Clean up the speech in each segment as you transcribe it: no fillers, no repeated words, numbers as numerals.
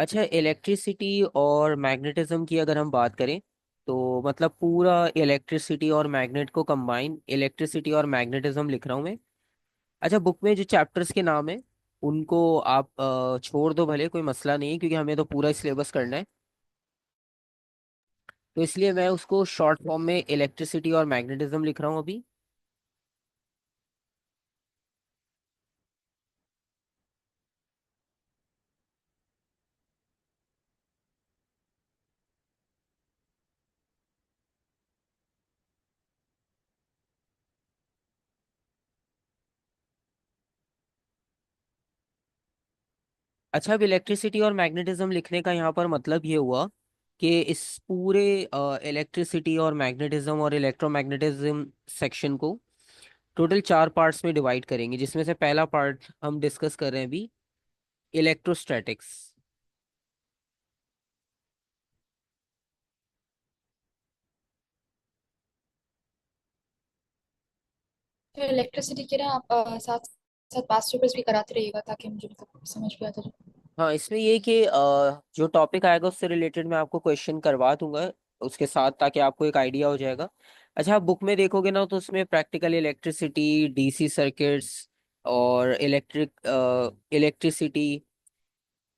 अच्छा, इलेक्ट्रिसिटी और मैग्नेटिज्म की अगर हम बात करें तो मतलब पूरा इलेक्ट्रिसिटी और मैग्नेट को कंबाइन इलेक्ट्रिसिटी और मैग्नेटिज्म लिख रहा हूँ मैं। अच्छा, बुक में जो चैप्टर्स के नाम है उनको आप छोड़ दो भले, कोई मसला नहीं है, क्योंकि हमें तो पूरा सिलेबस करना है। तो इसलिए मैं उसको शॉर्ट फॉर्म में इलेक्ट्रिसिटी और मैग्नेटिज्म लिख रहा हूँ अभी। अच्छा, अब इलेक्ट्रिसिटी और मैग्नेटिज्म लिखने का यहाँ पर मतलब ये हुआ कि इस पूरे इलेक्ट्रिसिटी और मैग्नेटिज्म और इलेक्ट्रोमैग्नेटिज्म सेक्शन को टोटल 4 पार्ट्स में डिवाइड करेंगे, जिसमें से पहला पार्ट हम डिस्कस कर रहे हैं अभी, इलेक्ट्रोस्टैटिक्स। तो इलेक्ट्रिसिटी के ना आप साथ साथ पास्ट पेपर्स भी कराते रहिएगा ताकि मुझे मतलब समझ भी आता जाए। हाँ, इसमें ये कि जो टॉपिक आएगा उससे रिलेटेड मैं आपको क्वेश्चन करवा दूंगा उसके साथ, ताकि आपको एक आइडिया हो जाएगा। अच्छा, आप बुक में देखोगे ना तो उसमें प्रैक्टिकल इलेक्ट्रिसिटी, डीसी सर्किट्स और इलेक्ट्रिसिटी,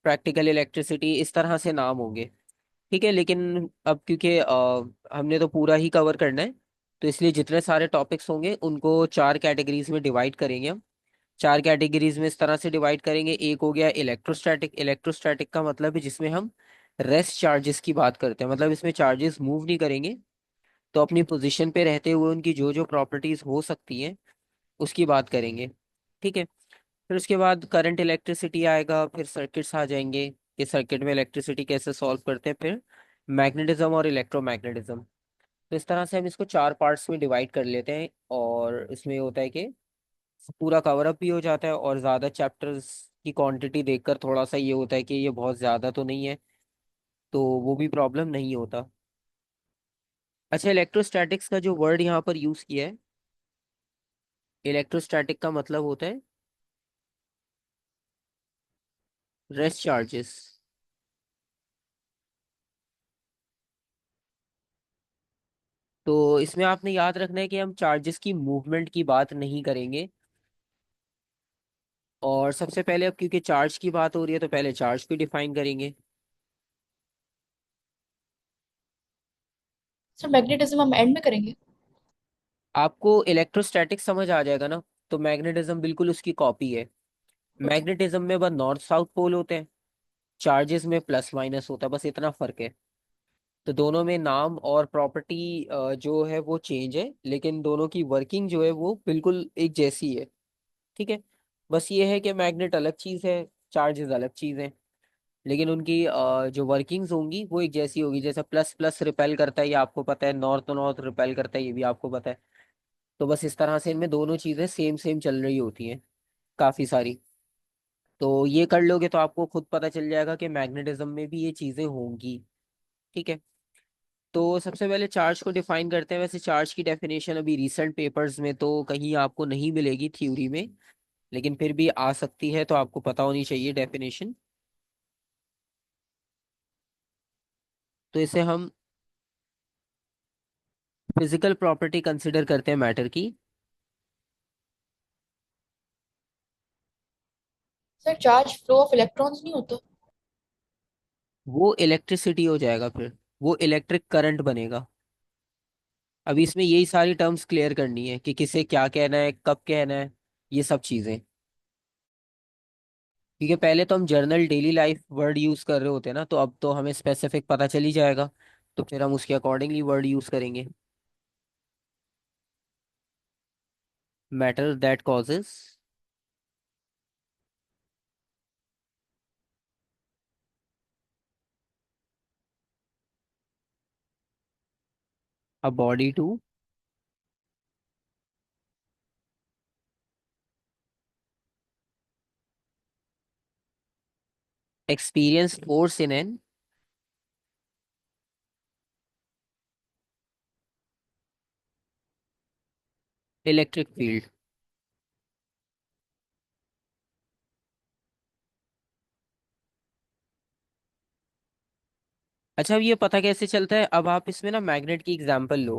प्रैक्टिकल इलेक्ट्रिसिटी, इस तरह से नाम होंगे। ठीक है, लेकिन अब क्योंकि हमने तो पूरा ही कवर करना है, तो इसलिए जितने सारे टॉपिक्स होंगे उनको 4 कैटेगरीज में डिवाइड करेंगे हम। 4 कैटेगरीज में इस तरह से डिवाइड करेंगे। एक हो गया इलेक्ट्रोस्टैटिक। इलेक्ट्रोस्टैटिक का मतलब है जिसमें हम रेस्ट चार्जेस की बात करते हैं, मतलब इसमें चार्जेस मूव नहीं करेंगे, तो अपनी पोजीशन पे रहते हुए उनकी जो जो प्रॉपर्टीज हो सकती हैं उसकी बात करेंगे। ठीक है, फिर उसके बाद करंट इलेक्ट्रिसिटी आएगा, फिर सर्किट्स आ जाएंगे कि सर्किट में इलेक्ट्रिसिटी कैसे सॉल्व करते हैं, फिर मैग्नेटिज्म और इलेक्ट्रोमैग्नेटिज्म। तो इस तरह से हम इसको 4 पार्ट्स में डिवाइड कर लेते हैं, और इसमें होता है कि पूरा कवर अप भी हो जाता है, और ज़्यादा चैप्टर्स की क्वांटिटी देखकर थोड़ा सा ये होता है कि ये बहुत ज़्यादा तो नहीं है, तो वो भी प्रॉब्लम नहीं होता। अच्छा, इलेक्ट्रोस्टैटिक्स का जो वर्ड यहाँ पर यूज़ किया है, इलेक्ट्रोस्टैटिक का मतलब होता है रेस्ट चार्जेस। तो इसमें आपने याद रखना है कि हम चार्जेस की मूवमेंट की बात नहीं करेंगे। और सबसे पहले, अब क्योंकि चार्ज की बात हो रही है तो पहले चार्ज को डिफाइन करेंगे। सर मैग्नेटिज्म हम एंड में करेंगे। आपको इलेक्ट्रोस्टैटिक समझ आ जाएगा ना, तो मैग्नेटिज्म बिल्कुल उसकी कॉपी है। ओके। मैग्नेटिज्म में बस नॉर्थ साउथ पोल होते हैं, चार्जेस में प्लस माइनस होता है, बस इतना फर्क है। तो दोनों में नाम और प्रॉपर्टी जो है वो चेंज है, लेकिन दोनों की वर्किंग जो है वो बिल्कुल एक जैसी है। ठीक है, बस ये है कि मैग्नेट अलग चीज़ है, चार्जेस अलग चीज़ है, लेकिन उनकी जो वर्किंग्स होंगी वो एक जैसी होगी। जैसे प्लस प्लस रिपेल करता है, ये आपको पता है, नॉर्थ तो नॉर्थ रिपेल करता है, ये भी आपको पता है। तो बस इस तरह से इनमें दोनों चीज़ें सेम सेम चल रही होती हैं, काफ़ी सारी। तो ये कर लोगे तो आपको खुद पता चल जाएगा कि मैग्नेटिज्म में भी ये चीज़ें होंगी। ठीक है, तो सबसे पहले चार्ज को डिफाइन करते हैं। वैसे चार्ज की डेफिनेशन अभी रिसेंट पेपर्स में तो कहीं आपको नहीं मिलेगी थ्योरी में, लेकिन फिर भी आ सकती है, तो आपको पता होनी चाहिए डेफिनेशन। तो इसे हम फिजिकल प्रॉपर्टी कंसिडर करते हैं मैटर की। Sir charge flow of electrons नहीं होता। वो इलेक्ट्रिसिटी हो जाएगा फिर, वो इलेक्ट्रिक करंट बनेगा। अभी इसमें यही सारी टर्म्स क्लियर करनी है कि किसे क्या कहना है, कब कहना है, ये सब चीजें। क्योंकि पहले तो हम journal daily life word use कर रहे होते हैं ना, तो अब तो हमें स्पेसिफिक पता चल ही जाएगा, तो फिर हम उसके अकॉर्डिंगली वर्ड यूज करेंगे। Matter that causes a body to experience force in an electric field. अच्छा, अब ये पता कैसे चलता है? अब आप इसमें ना मैग्नेट की एग्जांपल लो,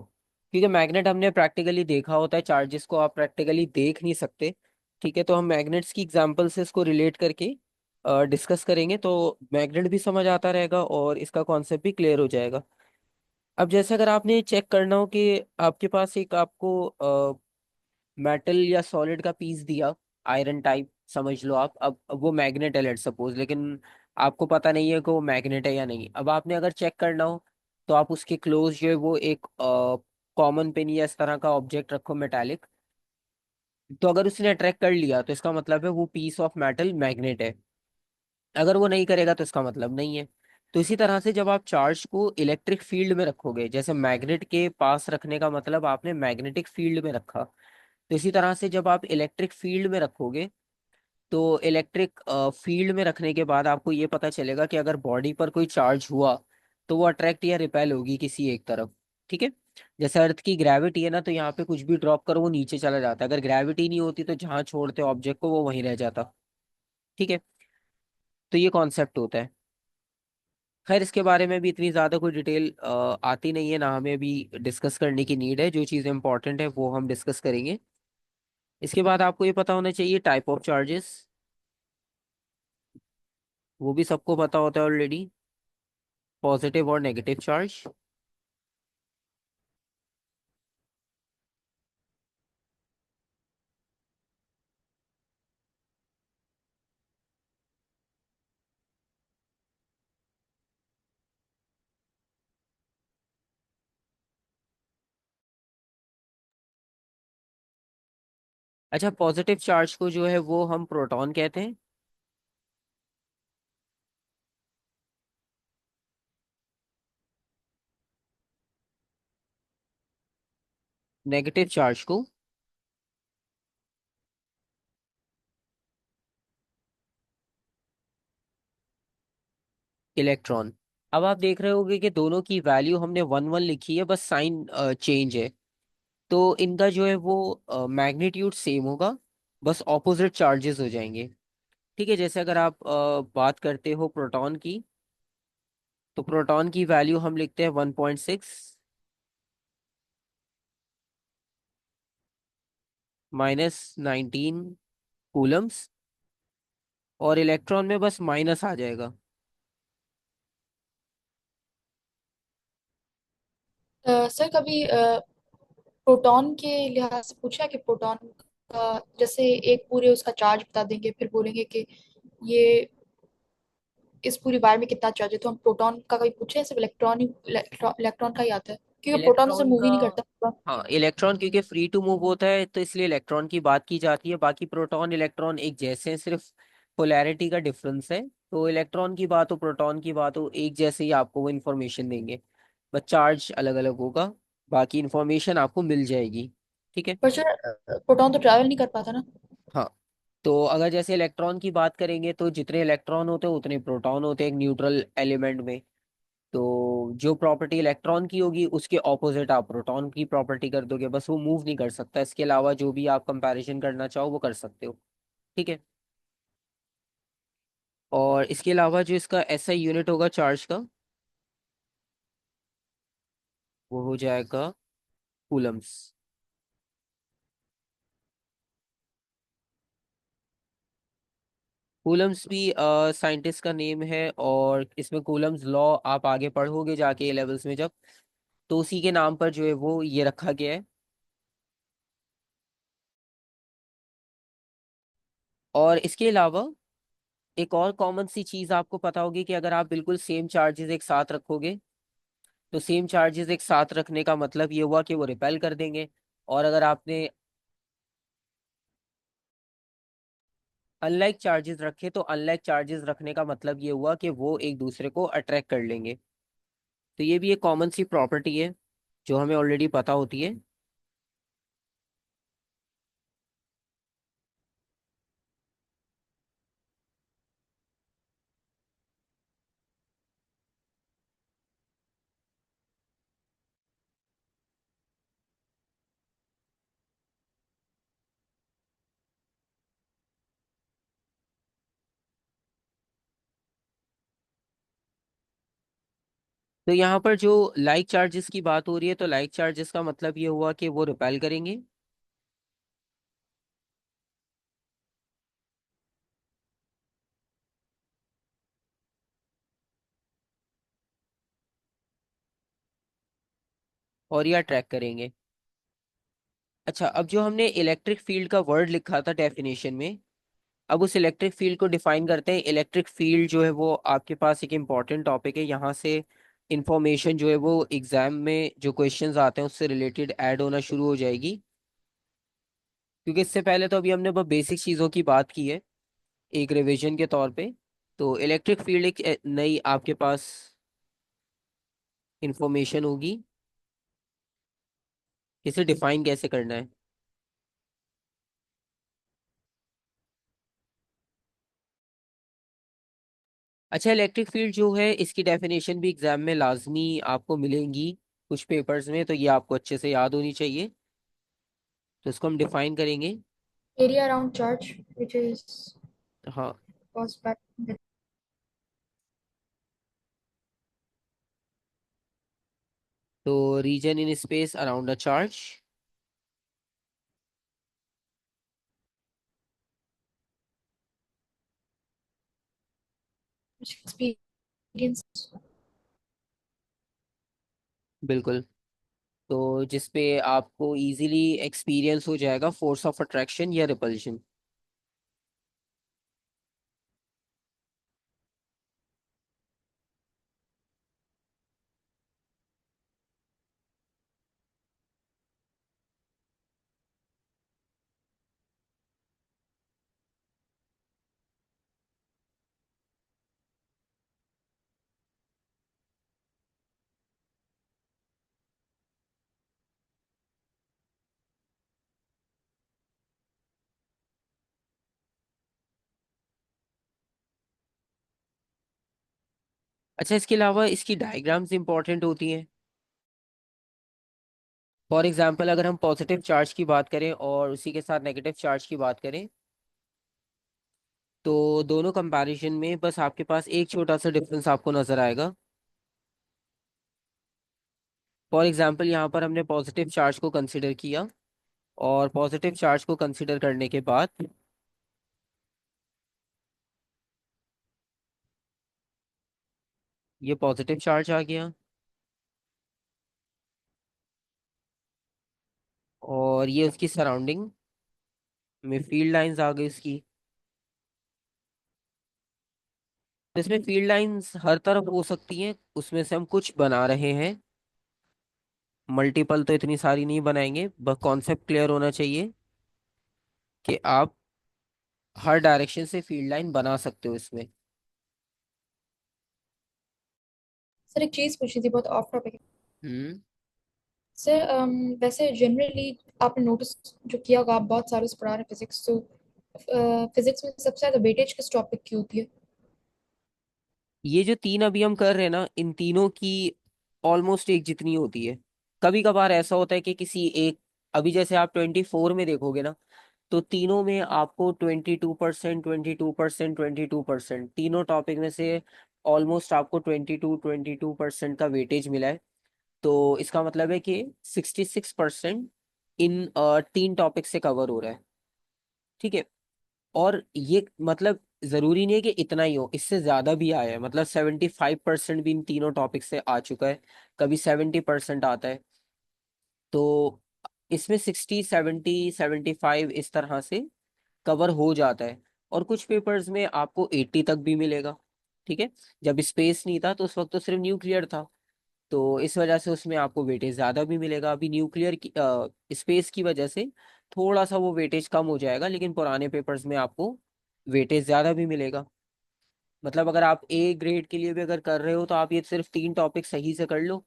क्योंकि मैग्नेट हमने प्रैक्टिकली देखा होता है, चार्जेस को आप प्रैक्टिकली देख नहीं सकते। ठीक है, तो हम मैग्नेट्स की एग्जांपल से इसको रिलेट करके डिस्कस करेंगे, तो मैग्नेट भी समझ आता रहेगा और इसका कॉन्सेप्ट भी क्लियर हो जाएगा। अब जैसे अगर आपने चेक करना हो कि आपके पास एक आपको मेटल या सॉलिड का पीस दिया, आयरन टाइप समझ लो आप, अब वो मैग्नेट है लेट सपोज, लेकिन आपको पता नहीं है कि वो मैग्नेट है या नहीं। अब आपने अगर चेक करना हो तो आप उसके क्लोज जो है वो एक कॉमन पिन या इस तरह का ऑब्जेक्ट रखो मेटालिक। तो अगर उसने अट्रैक्ट कर लिया तो इसका मतलब है वो पीस ऑफ मेटल मैग्नेट है। अगर वो नहीं करेगा तो इसका मतलब नहीं है। तो इसी तरह से जब आप चार्ज को इलेक्ट्रिक फील्ड में रखोगे, जैसे मैग्नेट के पास रखने का मतलब आपने मैग्नेटिक फील्ड में रखा, तो इसी तरह से जब आप इलेक्ट्रिक फील्ड में रखोगे, तो इलेक्ट्रिक फील्ड में रखने के बाद आपको ये पता चलेगा कि अगर बॉडी पर कोई चार्ज हुआ तो वो अट्रैक्ट या रिपेल होगी किसी एक तरफ। ठीक है, जैसे अर्थ की ग्रेविटी है ना, तो यहाँ पे कुछ भी ड्रॉप करो वो नीचे चला जाता है। अगर ग्रेविटी नहीं होती तो जहाँ छोड़ते ऑब्जेक्ट को वो वहीं रह जाता। ठीक है, तो ये कॉन्सेप्ट होता है। खैर, इसके बारे में भी इतनी ज़्यादा कोई डिटेल आती नहीं है, ना हमें भी डिस्कस करने की नीड है। जो चीज़ इंपॉर्टेंट है वो हम डिस्कस करेंगे। इसके बाद आपको ये पता होना चाहिए टाइप ऑफ चार्जेस, वो भी सबको पता होता है ऑलरेडी, पॉजिटिव और नेगेटिव चार्ज। अच्छा, पॉजिटिव चार्ज को जो है वो हम प्रोटॉन कहते हैं। नेगेटिव चार्ज को इलेक्ट्रॉन। अब आप देख रहे होगे कि दोनों की वैल्यू हमने 1 1 लिखी है, बस साइन चेंज है। तो इनका जो है वो मैग्नीट्यूड सेम होगा, बस ऑपोजिट चार्जेस हो जाएंगे। ठीक है, जैसे अगर आप बात करते हो प्रोटॉन की, तो प्रोटॉन की वैल्यू हम लिखते हैं 1.6 -19 कूलम्स, और इलेक्ट्रॉन में बस माइनस आ जाएगा। सर कभी प्रोटॉन के लिहाज से पूछा कि प्रोटॉन का जैसे एक पूरे उसका चार्ज बता देंगे फिर बोलेंगे कि ये इस पूरी वायर में कितना चार्ज है, तो हम प्रोटॉन का कभी पूछे? सिर्फ इलेक्ट्रॉन का ही आता है क्योंकि प्रोटॉन तो सिर्फ इलेक्ट्रॉन मूव का, ही नहीं करता। हाँ, इलेक्ट्रॉन क्योंकि फ्री टू मूव होता है तो इसलिए इलेक्ट्रॉन की बात की जाती है। बाकी प्रोटॉन इलेक्ट्रॉन एक जैसे हैं, सिर्फ पोलैरिटी का डिफरेंस है। तो इलेक्ट्रॉन की बात हो, प्रोटॉन की बात हो, एक जैसे ही आपको वो इन्फॉर्मेशन देंगे, बस चार्ज अलग अलग होगा, बाकी इन्फॉर्मेशन आपको मिल जाएगी। ठीक है। पर सर प्रोटॉन तो ट्रैवल नहीं कर पाता ना। हाँ, तो अगर जैसे इलेक्ट्रॉन की बात करेंगे तो जितने इलेक्ट्रॉन होते हैं उतने प्रोटॉन होते हैं एक न्यूट्रल एलिमेंट में। तो जो प्रॉपर्टी इलेक्ट्रॉन की होगी उसके ऑपोजिट आप प्रोटॉन की प्रॉपर्टी कर दोगे, बस वो मूव नहीं कर सकता। इसके अलावा जो भी आप कंपैरिजन करना चाहो वो कर सकते हो। ठीक है, और इसके अलावा जो इसका एसआई यूनिट होगा चार्ज का, वो हो जाएगा कूलम्स। कूलम्स भी साइंटिस्ट का नेम है, और इसमें कूलम्स लॉ आप आगे पढ़ोगे जाके ए लेवल्स में जब, तो उसी के नाम पर जो है वो ये रखा गया है। और इसके अलावा एक और कॉमन सी चीज आपको पता होगी कि अगर आप बिल्कुल सेम चार्जेस एक साथ रखोगे, तो सेम चार्जेस एक साथ रखने का मतलब ये हुआ कि वो रिपेल कर देंगे। और अगर आपने अनलाइक चार्जेस रखे तो अनलाइक चार्जेस रखने का मतलब ये हुआ कि वो एक दूसरे को अट्रैक्ट कर लेंगे। तो ये भी एक कॉमन सी प्रॉपर्टी है जो हमें ऑलरेडी पता होती है। तो यहाँ पर जो लाइक चार्जेस की बात हो रही है, तो लाइक चार्जेस का मतलब ये हुआ कि वो रिपेल करेंगे। और या ट्रैक करेंगे। अच्छा, अब जो हमने इलेक्ट्रिक फील्ड का वर्ड लिखा था डेफिनेशन में, अब उस इलेक्ट्रिक फील्ड को डिफाइन करते हैं। इलेक्ट्रिक फील्ड जो है वो आपके पास एक इम्पॉर्टेंट टॉपिक है। यहाँ से इंफॉर्मेशन जो है वो एग्जाम में जो क्वेश्चंस आते हैं उससे रिलेटेड ऐड होना शुरू हो जाएगी। क्योंकि इससे पहले तो अभी हमने बस बेसिक चीज़ों की बात की है एक रिवीजन के तौर पे। तो इलेक्ट्रिक फील्ड एक नई आपके पास इंफॉर्मेशन होगी। इसे डिफाइन कैसे करना है। अच्छा, इलेक्ट्रिक फील्ड जो है इसकी डेफिनेशन भी एग्जाम में लाजमी आपको मिलेंगी कुछ पेपर्स में, तो ये आपको अच्छे से याद होनी चाहिए। तो इसको हम डिफाइन करेंगे। area around charge which is हाँ। caused by the तो reason in space around a charge. experience. बिल्कुल। तो जिसपे आपको इजीली एक्सपीरियंस हो जाएगा फोर्स ऑफ अट्रैक्शन या रिपल्शन। अच्छा, इसके अलावा इसकी डायग्राम्स इंपॉर्टेंट होती हैं। फॉर एग्जाम्पल अगर हम पॉजिटिव चार्ज की बात करें और उसी के साथ नेगेटिव चार्ज की बात करें, तो दोनों कंपैरिजन में बस आपके पास एक छोटा सा डिफरेंस आपको नजर आएगा। फॉर एग्जाम्पल यहाँ पर हमने पॉजिटिव चार्ज को कंसिडर किया, और पॉजिटिव चार्ज को कंसिडर करने के बाद ये पॉजिटिव चार्ज आ गया, और ये उसकी सराउंडिंग में फील्ड लाइंस आ गई उसकी। तो इसमें फील्ड लाइंस हर तरफ हो सकती हैं, उसमें से हम कुछ बना रहे हैं। मल्टीपल तो इतनी सारी नहीं बनाएंगे, बस कॉन्सेप्ट क्लियर होना चाहिए कि आप हर डायरेक्शन से फील्ड लाइन बना सकते हो इसमें। सर एक चीज पूछी थी, बहुत ऑफ टॉपिक। हम्म। सर वैसे जनरली आपने नोटिस जो किया होगा, आप बहुत सालों से पढ़ा रहे हैं फिजिक्स, तो फिजिक्स में सबसे ज्यादा वेटेज किस टॉपिक की होती है? ये जो तीन अभी हम कर रहे हैं ना, इन तीनों की ऑलमोस्ट एक जितनी होती है। कभी कभार ऐसा होता है कि किसी एक, अभी जैसे आप 24 में देखोगे ना, तो तीनों में आपको 22%, 22%, 22%, तीनों टॉपिक में से ऑलमोस्ट आपको 22% का वेटेज मिला है। तो इसका मतलब है कि 66% इन तीन टॉपिक से कवर हो रहा है। ठीक है। और ये मतलब जरूरी नहीं है कि इतना ही हो, इससे ज्यादा भी आया है, मतलब 75% भी इन तीनों टॉपिक से आ चुका है। कभी 70% आता है। तो इसमें 60, 70, 75 इस तरह से कवर हो जाता है। और कुछ पेपर्स में आपको 80 तक भी मिलेगा। ठीक है। जब स्पेस नहीं था तो उस वक्त तो सिर्फ न्यूक्लियर था, तो इस वजह से उसमें आपको वेटेज ज्यादा भी मिलेगा। अभी न्यूक्लियर की स्पेस की वजह से थोड़ा सा वो वेटेज कम हो जाएगा, लेकिन पुराने पेपर्स में आपको वेटेज ज्यादा भी मिलेगा। मतलब अगर आप ए ग्रेड के लिए भी अगर कर रहे हो तो आप ये सिर्फ तीन टॉपिक सही से कर लो,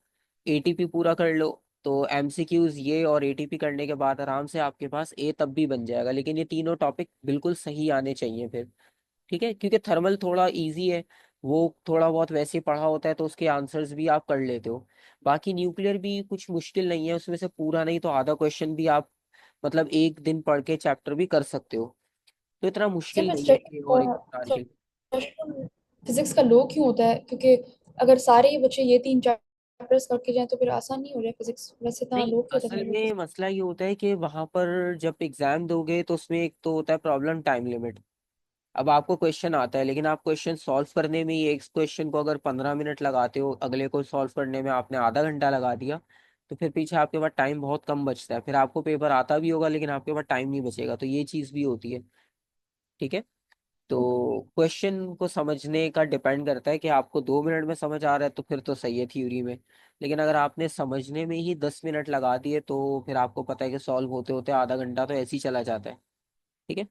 एटीपी पूरा कर लो, तो एमसीक्यूज ये और एटीपी करने के बाद आराम से आपके पास ए तब भी बन जाएगा। लेकिन ये तीनों टॉपिक बिल्कुल सही आने चाहिए फिर। ठीक है, क्योंकि थर्मल थोड़ा इजी है, वो थोड़ा बहुत वैसे ही पढ़ा होता है तो उसके आंसर्स भी आप कर लेते हो। बाकी न्यूक्लियर भी कुछ मुश्किल नहीं है, उसमें से पूरा नहीं तो आधा क्वेश्चन भी आप मतलब एक दिन पढ़ के चैप्टर भी कर सकते हो। तो इतना सर मुश्किल मैं नहीं है कि और एक साल के। फिजिक्स का लो क्यों होता है? क्योंकि अगर सारे ही बच्चे ये तीन चैप्टर्स करके जाए तो फिर आसान नहीं हो जाए फिजिक्स? वैसे इतना नहीं, लोग क्यों असल रहे में फिजिक्स? मसला ये होता है कि वहां पर जब एग्जाम दोगे तो उसमें एक तो होता है प्रॉब्लम टाइम लिमिट। अब आपको क्वेश्चन आता है लेकिन आप क्वेश्चन सॉल्व करने में ही, एक क्वेश्चन को अगर 15 मिनट लगाते हो, अगले को सॉल्व करने में आपने आधा घंटा लगा दिया, तो फिर पीछे आपके पास टाइम बहुत कम बचता है, फिर आपको पेपर आता भी होगा लेकिन आपके पास टाइम नहीं बचेगा, तो ये चीज़ भी होती है। ठीक है। तो क्वेश्चन को समझने का डिपेंड करता है कि आपको 2 मिनट में समझ आ रहा है तो फिर तो सही है थ्योरी में। लेकिन अगर आपने समझने में ही 10 मिनट लगा दिए तो फिर आपको पता है कि सॉल्व होते होते आधा घंटा तो ऐसे ही चला जाता है। ठीक है।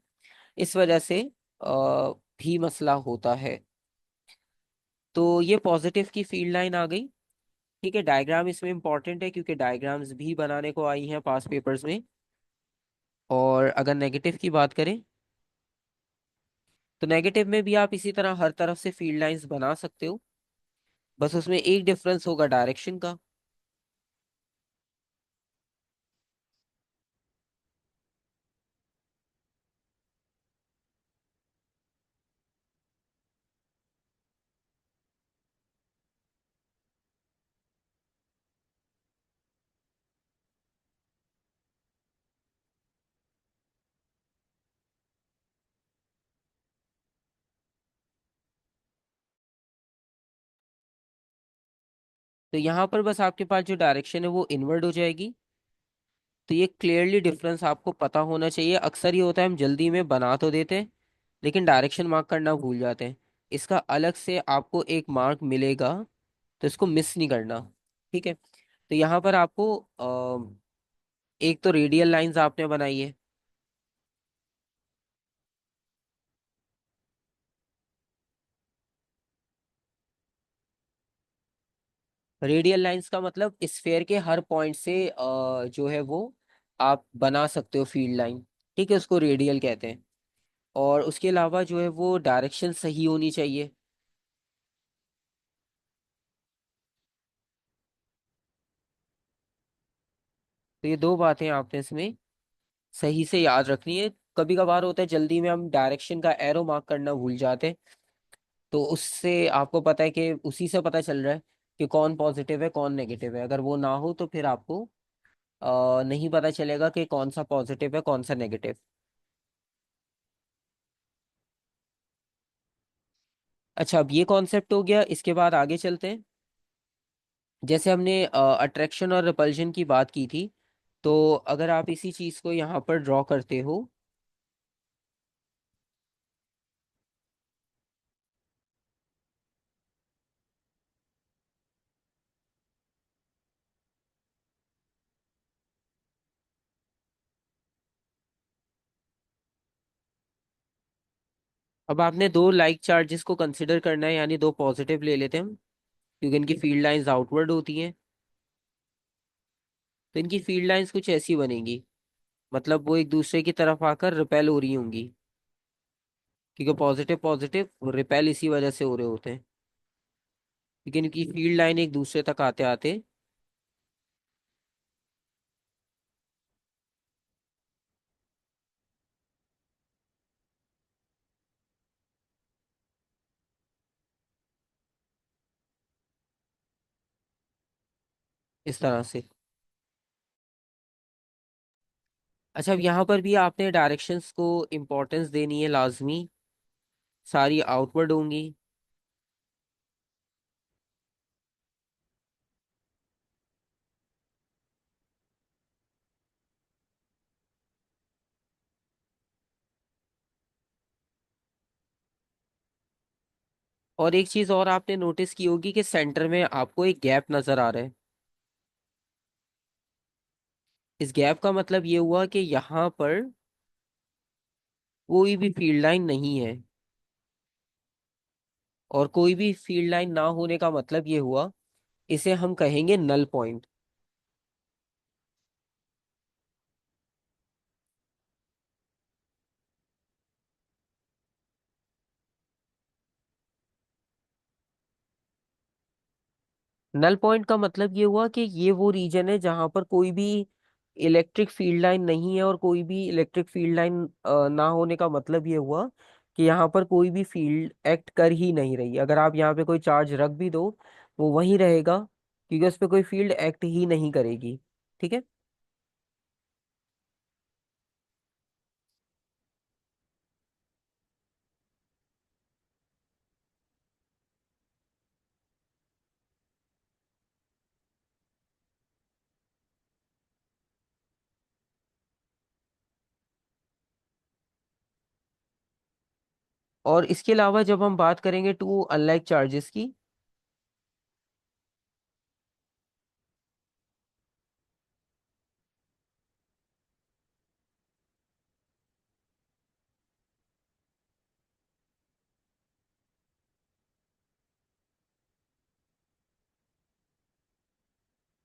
इस वजह से भी मसला होता है। तो ये पॉजिटिव की फील्ड लाइन आ गई। ठीक है, डायग्राम इसमें इंपॉर्टेंट है क्योंकि डायग्राम्स भी बनाने को आई हैं पास पेपर्स में। और अगर नेगेटिव की बात करें तो नेगेटिव में भी आप इसी तरह हर तरफ से फील्ड लाइंस बना सकते हो, बस उसमें एक डिफरेंस होगा डायरेक्शन का। तो यहाँ पर बस आपके पास जो डायरेक्शन है वो इनवर्ड हो जाएगी। तो ये क्लियरली डिफरेंस आपको पता होना चाहिए। अक्सर ये होता है हम जल्दी में बना तो देते हैं लेकिन डायरेक्शन मार्क करना भूल जाते हैं। इसका अलग से आपको एक मार्क मिलेगा, तो इसको मिस नहीं करना। ठीक है। तो यहाँ पर आपको एक तो रेडियल लाइंस आपने बनाई है। रेडियल लाइंस का मतलब स्फेयर के हर पॉइंट से जो है वो आप बना सकते हो फील्ड लाइन। ठीक है, उसको रेडियल कहते हैं। और उसके अलावा जो है वो डायरेक्शन सही होनी चाहिए। तो ये दो बातें आपने इसमें सही से याद रखनी है। कभी कभार होता है जल्दी में हम डायरेक्शन का एरो मार्क करना भूल जाते हैं, तो उससे आपको पता है कि उसी से पता चल रहा है कि कौन पॉजिटिव है कौन नेगेटिव है। अगर वो ना हो तो फिर आपको नहीं पता चलेगा कि कौन सा पॉजिटिव है कौन सा नेगेटिव। अच्छा, अब ये कॉन्सेप्ट हो गया, इसके बाद आगे चलते हैं। जैसे हमने अट्रैक्शन और रिपल्शन की बात की थी, तो अगर आप इसी चीज को यहाँ पर ड्रॉ करते हो। अब आपने दो लाइक चार्जेस को कंसिडर करना है, यानी दो पॉजिटिव ले लेते हैं हम, क्योंकि इनकी फील्ड लाइंस आउटवर्ड होती हैं। तो इनकी फील्ड लाइंस कुछ ऐसी बनेंगी, मतलब वो एक दूसरे की तरफ आकर रिपेल हो रही होंगी, क्योंकि पॉजिटिव पॉजिटिव रिपेल इसी वजह से हो रहे होते हैं, क्योंकि इनकी फील्ड लाइन एक दूसरे तक आते आते इस तरह से। अच्छा, अब यहाँ पर भी आपने डायरेक्शंस को इम्पोर्टेंस देनी है लाजमी, सारी आउटवर्ड होंगी। और एक चीज और आपने नोटिस की होगी कि सेंटर में आपको एक गैप नजर आ रहा है। इस गैप का मतलब ये हुआ कि यहाँ पर कोई भी फील्ड लाइन नहीं है। और कोई भी फील्ड लाइन ना होने का मतलब ये हुआ, इसे हम कहेंगे नल पॉइंट। नल पॉइंट का मतलब ये हुआ कि ये वो रीजन है जहां पर कोई भी इलेक्ट्रिक फील्ड लाइन नहीं है। और कोई भी इलेक्ट्रिक फील्ड लाइन ना होने का मतलब ये हुआ कि यहाँ पर कोई भी फील्ड एक्ट कर ही नहीं रही। अगर आप यहाँ पे कोई चार्ज रख भी दो वो वहीं रहेगा, क्योंकि उस पर कोई फील्ड एक्ट ही नहीं करेगी। ठीक है। और इसके अलावा जब हम बात करेंगे टू अनलाइक चार्जेस की,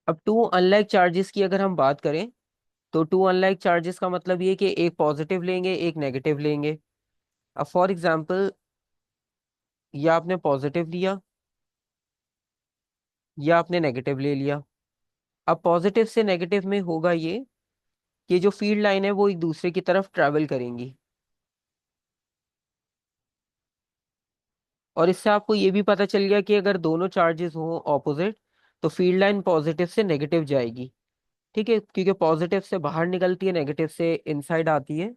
अब टू अनलाइक चार्जेस की अगर हम बात करें, तो टू अनलाइक चार्जेस का मतलब ये कि एक पॉजिटिव लेंगे एक नेगेटिव लेंगे। अब फॉर एग्जांपल, या आपने पॉजिटिव लिया या आपने नेगेटिव ले लिया। अब पॉजिटिव से नेगेटिव में होगा ये कि जो फील्ड लाइन है वो एक दूसरे की तरफ ट्रैवल करेंगी। और इससे आपको ये भी पता चल गया कि अगर दोनों चार्जेस हों ऑपोजिट, तो फील्ड लाइन पॉजिटिव से नेगेटिव जाएगी। ठीक है, क्योंकि पॉजिटिव से बाहर निकलती है, नेगेटिव से इनसाइड आती है।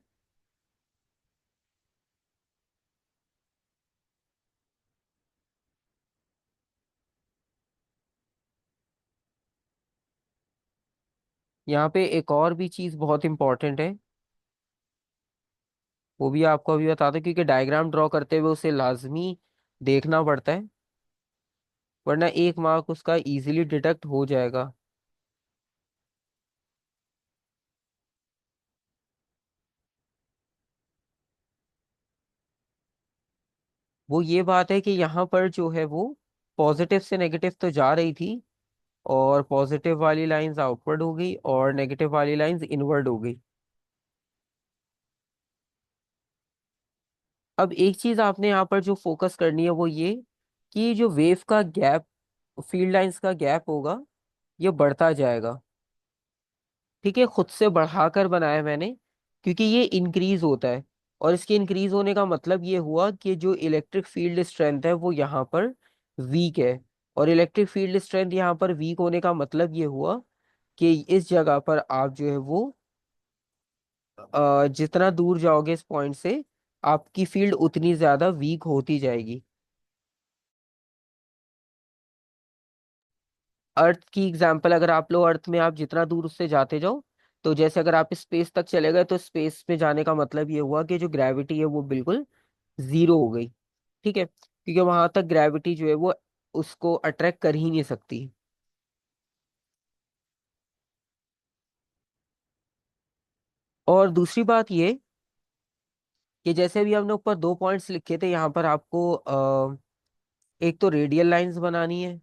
यहाँ पे एक और भी चीज बहुत इंपॉर्टेंट है, वो भी आपको अभी बता दूं, क्योंकि डायग्राम ड्रॉ करते हुए उसे लाजमी देखना पड़ता है, वरना एक मार्क उसका इजीली डिडक्ट हो जाएगा। वो ये बात है कि यहाँ पर जो है वो पॉजिटिव से नेगेटिव तो जा रही थी, और पॉजिटिव वाली लाइंस आउटवर्ड हो गई और नेगेटिव वाली लाइंस इनवर्ड हो गई। अब एक चीज आपने यहाँ पर जो फोकस करनी है वो ये, कि जो वेव का गैप, फील्ड लाइंस का गैप होगा, ये बढ़ता जाएगा। ठीक है, खुद से बढ़ाकर बनाया मैंने, क्योंकि ये इंक्रीज होता है। और इसके इंक्रीज होने का मतलब ये हुआ कि जो इलेक्ट्रिक फील्ड स्ट्रेंथ है वो यहाँ पर वीक है। और इलेक्ट्रिक फील्ड स्ट्रेंथ यहाँ पर वीक होने का मतलब ये हुआ कि इस जगह पर आप जो है वो जितना दूर जाओगे इस पॉइंट से, आपकी फील्ड उतनी ज्यादा वीक होती जाएगी। अर्थ की एग्जांपल, अगर आप लो, अर्थ में आप जितना दूर उससे जाते जाओ, तो जैसे अगर आप स्पेस तक चले गए, तो स्पेस में जाने का मतलब ये हुआ कि जो ग्रेविटी है वो बिल्कुल जीरो हो गई। ठीक है, क्योंकि वहां तक ग्रेविटी जो है वो उसको अट्रैक्ट कर ही नहीं सकती। और दूसरी बात ये कि जैसे अभी हमने ऊपर दो पॉइंट्स लिखे थे, यहाँ पर आपको एक तो रेडियल लाइंस बनानी है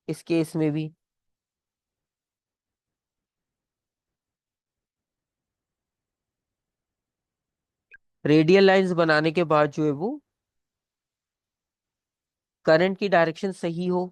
इस केस में भी। रेडियल लाइंस बनाने के बाद जो है वो करंट की डायरेक्शन सही हो।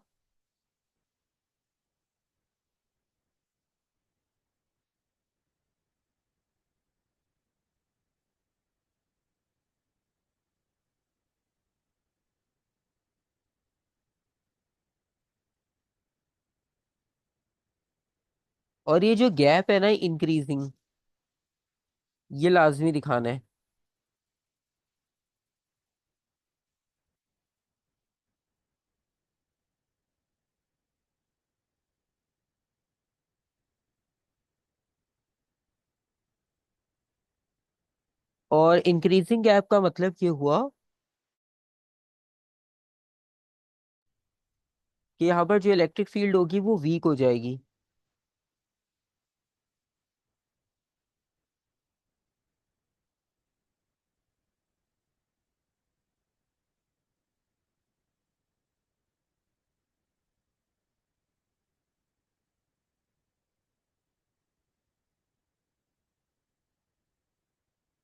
और ये जो गैप है ना इंक्रीजिंग, ये लाजमी दिखाना है। और इंक्रीजिंग गैप का मतलब ये हुआ कि यहाँ पर जो इलेक्ट्रिक फील्ड होगी वो वीक हो जाएगी।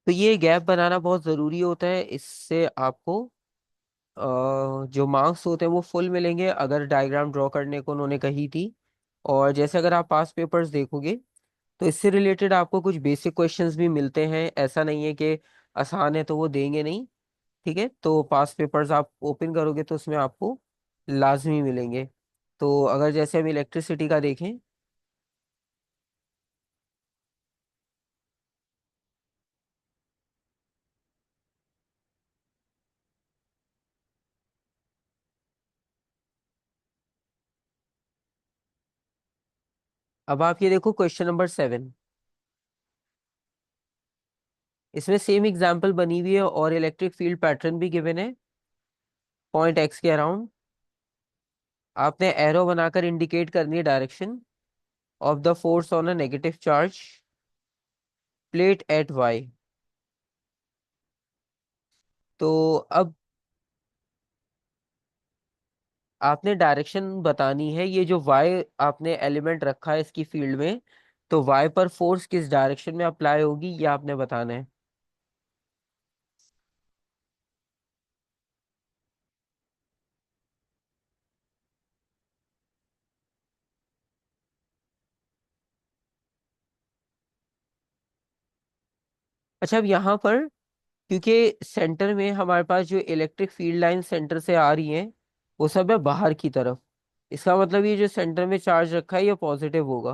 तो ये गैप बनाना बहुत ज़रूरी होता है, इससे आपको जो मार्क्स होते हैं वो फुल मिलेंगे, अगर डायग्राम ड्रॉ करने को उन्होंने कही थी। और जैसे अगर आप पास पेपर्स देखोगे, तो इससे रिलेटेड आपको कुछ बेसिक क्वेश्चंस भी मिलते हैं, ऐसा नहीं है कि आसान है तो वो देंगे नहीं। ठीक है, तो पास पेपर्स आप ओपन करोगे तो उसमें आपको लाजमी मिलेंगे। तो अगर जैसे हम इलेक्ट्रिसिटी का देखें, अब आप ये देखो क्वेश्चन नंबर 7। इसमें सेम एग्जांपल बनी हुई है और इलेक्ट्रिक फील्ड पैटर्न भी गिवन है पॉइंट एक्स के अराउंड। आपने एरो बनाकर इंडिकेट करनी है direction of the force on a negative charge plate at Y. तो अब आपने डायरेक्शन बतानी है, ये जो वाई आपने एलिमेंट रखा है इसकी फील्ड में, तो वाई पर फोर्स किस डायरेक्शन में अप्लाई होगी ये आपने बताना है। अच्छा, अब यहाँ पर क्योंकि सेंटर में हमारे पास जो इलेक्ट्रिक फील्ड लाइन सेंटर से आ रही है वो सब है बाहर की तरफ। इसका मतलब ये जो सेंटर में चार्ज रखा है ये पॉजिटिव होगा,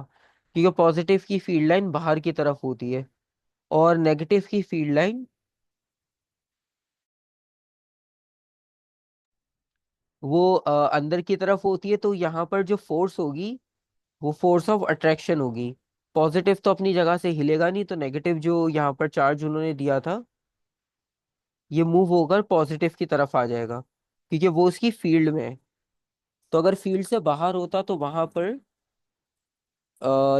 क्योंकि पॉजिटिव की फील्ड लाइन बाहर की तरफ होती है और नेगेटिव की फील्ड लाइन वो अंदर की तरफ होती है। तो यहाँ पर जो फोर्स होगी वो फोर्स ऑफ अट्रैक्शन होगी। पॉजिटिव तो अपनी जगह से हिलेगा नहीं, तो नेगेटिव जो यहाँ पर चार्ज उन्होंने दिया था ये मूव होकर पॉजिटिव की तरफ आ जाएगा, क्योंकि वो उसकी फील्ड में है। तो अगर फील्ड से बाहर होता तो वहां पर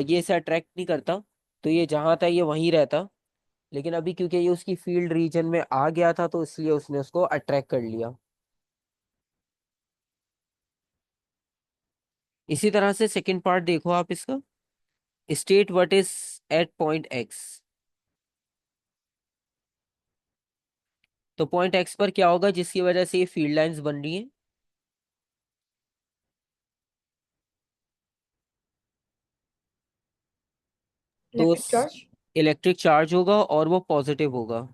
ये इसे अट्रैक्ट नहीं करता, तो ये जहां था ये वहीं रहता। लेकिन अभी क्योंकि ये उसकी फील्ड रीजन में आ गया था तो इसलिए उसने उसको अट्रैक्ट कर लिया। इसी तरह से सेकंड पार्ट देखो आप इसका, state what is at point X. तो पॉइंट एक्स पर क्या होगा जिसकी वजह से ये फील्ड लाइंस बन रही हैं। तो इलेक्ट्रिक चार्ज। इलेक्ट्रिक चार्ज होगा और वो पॉजिटिव होगा।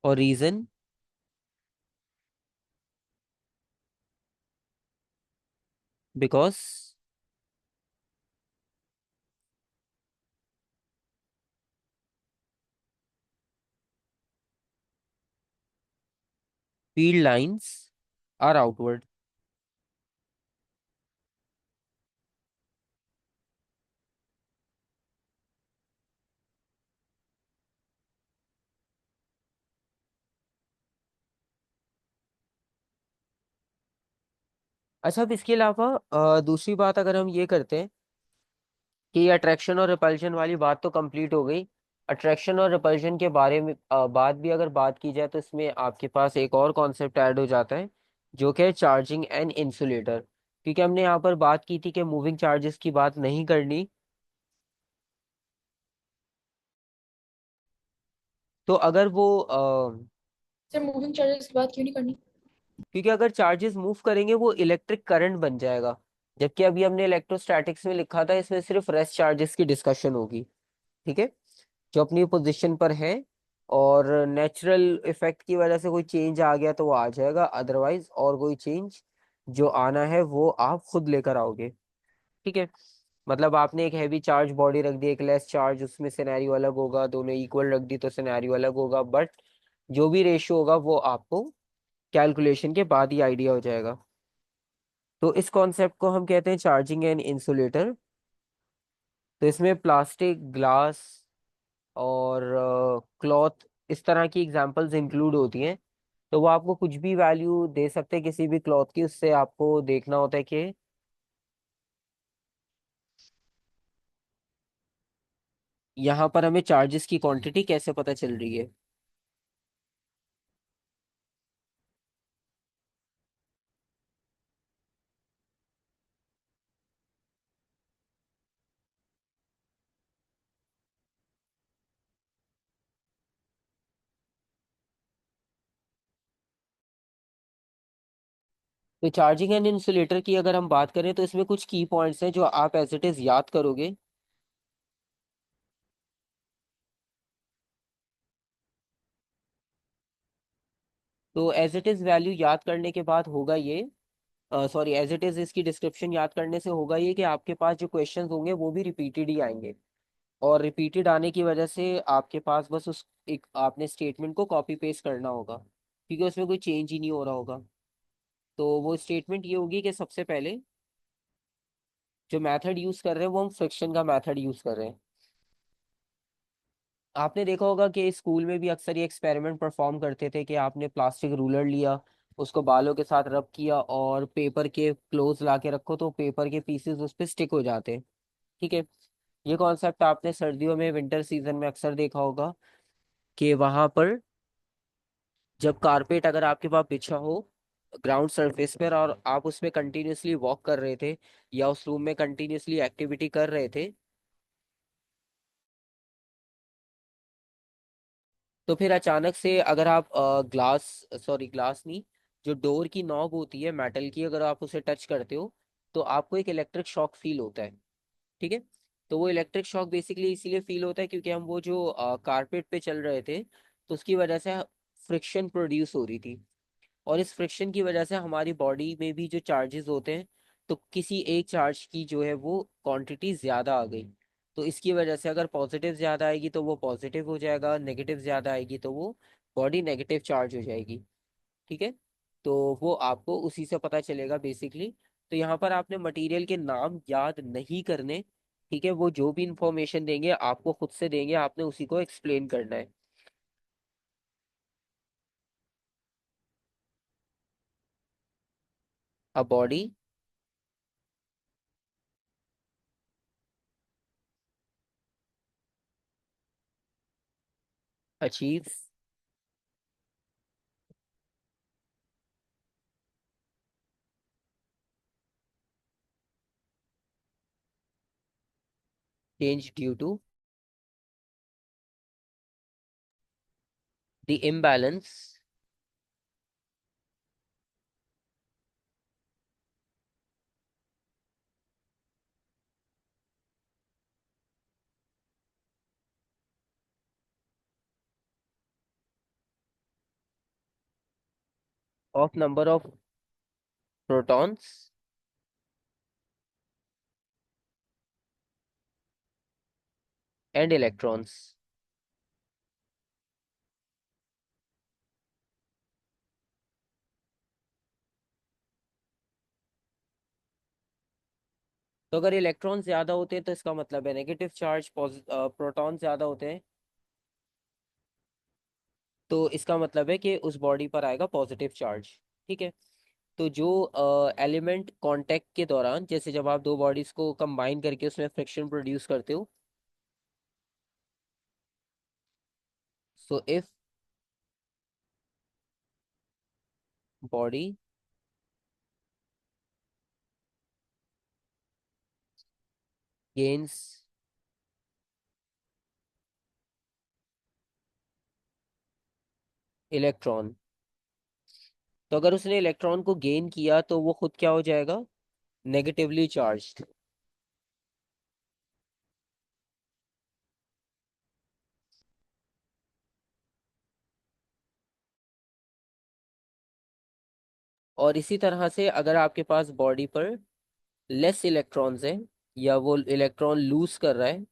और reason, because field lines are outward. अच्छा, अब इसके अलावा दूसरी बात अगर हम ये करते हैं कि अट्रैक्शन और रिपल्शन वाली बात तो कंप्लीट हो गई। अट्रैक्शन और रिपल्शन के बारे में बात भी अगर बात की जाए तो इसमें आपके पास एक और कॉन्सेप्ट ऐड हो जाता है जो कि है चार्जिंग एंड इंसुलेटर। क्योंकि हमने यहाँ पर बात की थी कि मूविंग चार्जेस की बात नहीं करनी, तो अगर वो सर मूविंग चार्जेस की बात क्यों नहीं करनी? क्योंकि अगर चार्जेस मूव करेंगे वो इलेक्ट्रिक करंट बन जाएगा। जबकि अभी हमने इलेक्ट्रोस्टैटिक्स में लिखा था इसमें सिर्फ रेस्ट चार्जेस की डिस्कशन होगी। ठीक है, जो अपनी पोजीशन पर है और नेचुरल इफेक्ट की वजह से कोई चेंज आ गया तो वो आ जाएगा, अदरवाइज और कोई चेंज जो आना है वो आप खुद लेकर आओगे। ठीक है, मतलब आपने एक हैवी चार्ज बॉडी रख दी, एक लेस चार्ज, उसमें सिनेरियो अलग होगा, दोनों इक्वल रख दी तो सिनेरियो अलग होगा, बट जो भी रेशियो होगा वो आपको कैलकुलेशन के बाद ही आइडिया हो जाएगा। तो इस कॉन्सेप्ट को हम कहते हैं चार्जिंग एंड इंसुलेटर। तो इसमें प्लास्टिक, ग्लास और क्लॉथ, इस तरह की एग्जांपल्स इंक्लूड होती हैं। तो वो आपको कुछ भी वैल्यू दे सकते हैं किसी भी क्लॉथ की, उससे आपको देखना होता है कि यहाँ पर हमें चार्जेस की क्वांटिटी कैसे पता चल रही है। तो चार्जिंग एंड इंसुलेटर की अगर हम बात करें तो इसमें कुछ की पॉइंट्स हैं जो आप एज इट इज याद करोगे। तो एज इट इज वैल्यू याद करने के बाद होगा ये, सॉरी, एज इट इज इसकी डिस्क्रिप्शन याद करने से होगा ये कि आपके पास जो क्वेश्चंस होंगे वो भी रिपीटेड ही आएंगे। और रिपीटेड आने की वजह से आपके पास बस उस एक आपने स्टेटमेंट को कॉपी पेस्ट करना होगा, क्योंकि उसमें कोई चेंज ही नहीं हो रहा होगा। तो वो स्टेटमेंट ये होगी कि सबसे पहले जो मेथड यूज कर रहे हैं वो हम फ्रिक्शन का मेथड यूज कर रहे हैं। आपने देखा होगा कि स्कूल में भी अक्सर ये एक्सपेरिमेंट परफॉर्म करते थे कि आपने प्लास्टिक रूलर लिया, उसको बालों के साथ रब किया और पेपर के क्लोज ला के रखो तो पेपर के पीसेस उस पर स्टिक हो जाते हैं। ठीक है। ये कॉन्सेप्ट आपने सर्दियों में विंटर सीजन में अक्सर देखा होगा कि वहां पर जब कारपेट अगर आपके पास बिछा हो ग्राउंड सरफेस पर और आप उसमें कंटिन्यूअसली वॉक कर रहे थे या उस रूम में कंटिन्यूअसली एक्टिविटी कर रहे थे, तो फिर अचानक से अगर आप ग्लास, सॉरी ग्लास नहीं, जो डोर की नॉब होती है मेटल की, अगर आप उसे टच करते हो तो आपको एक इलेक्ट्रिक शॉक फील होता है। ठीक है। तो वो इलेक्ट्रिक शॉक बेसिकली इसीलिए फील होता है क्योंकि हम वो जो कारपेट पे चल रहे थे तो उसकी वजह से फ्रिक्शन प्रोड्यूस हो रही थी। और इस फ्रिक्शन की वजह से हमारी बॉडी में भी जो चार्जेस होते हैं, तो किसी एक चार्ज की जो है वो क्वांटिटी ज़्यादा आ गई। तो इसकी वजह से अगर पॉजिटिव ज़्यादा आएगी तो वो पॉजिटिव हो जाएगा, नेगेटिव ज़्यादा आएगी तो वो बॉडी नेगेटिव चार्ज हो जाएगी। ठीक है। तो वो आपको उसी से पता चलेगा बेसिकली। तो यहाँ पर आपने मटेरियल के नाम याद नहीं करने। ठीक है। वो जो भी इंफॉर्मेशन देंगे आपको खुद से देंगे, आपने उसी को एक्सप्लेन करना है। A body achieves change due to the imbalance of number of protons and electrons। तो अगर इलेक्ट्रॉन ज्यादा होते हैं तो इसका मतलब है नेगेटिव चार्ज, प्रोटॉन ज्यादा होते हैं तो इसका मतलब है कि उस बॉडी पर आएगा पॉजिटिव चार्ज। ठीक है। तो जो एलिमेंट कांटेक्ट के दौरान, जैसे जब आप दो बॉडीज को कंबाइन करके उसमें फ्रिक्शन प्रोड्यूस करते हो, so if body gains electron, तो अगर उसने इलेक्ट्रॉन को गेन किया तो वो खुद क्या हो जाएगा, नेगेटिवली चार्ज्ड। और इसी तरह से अगर आपके पास बॉडी पर लेस इलेक्ट्रॉन्स हैं या वो इलेक्ट्रॉन लूज कर रहा है,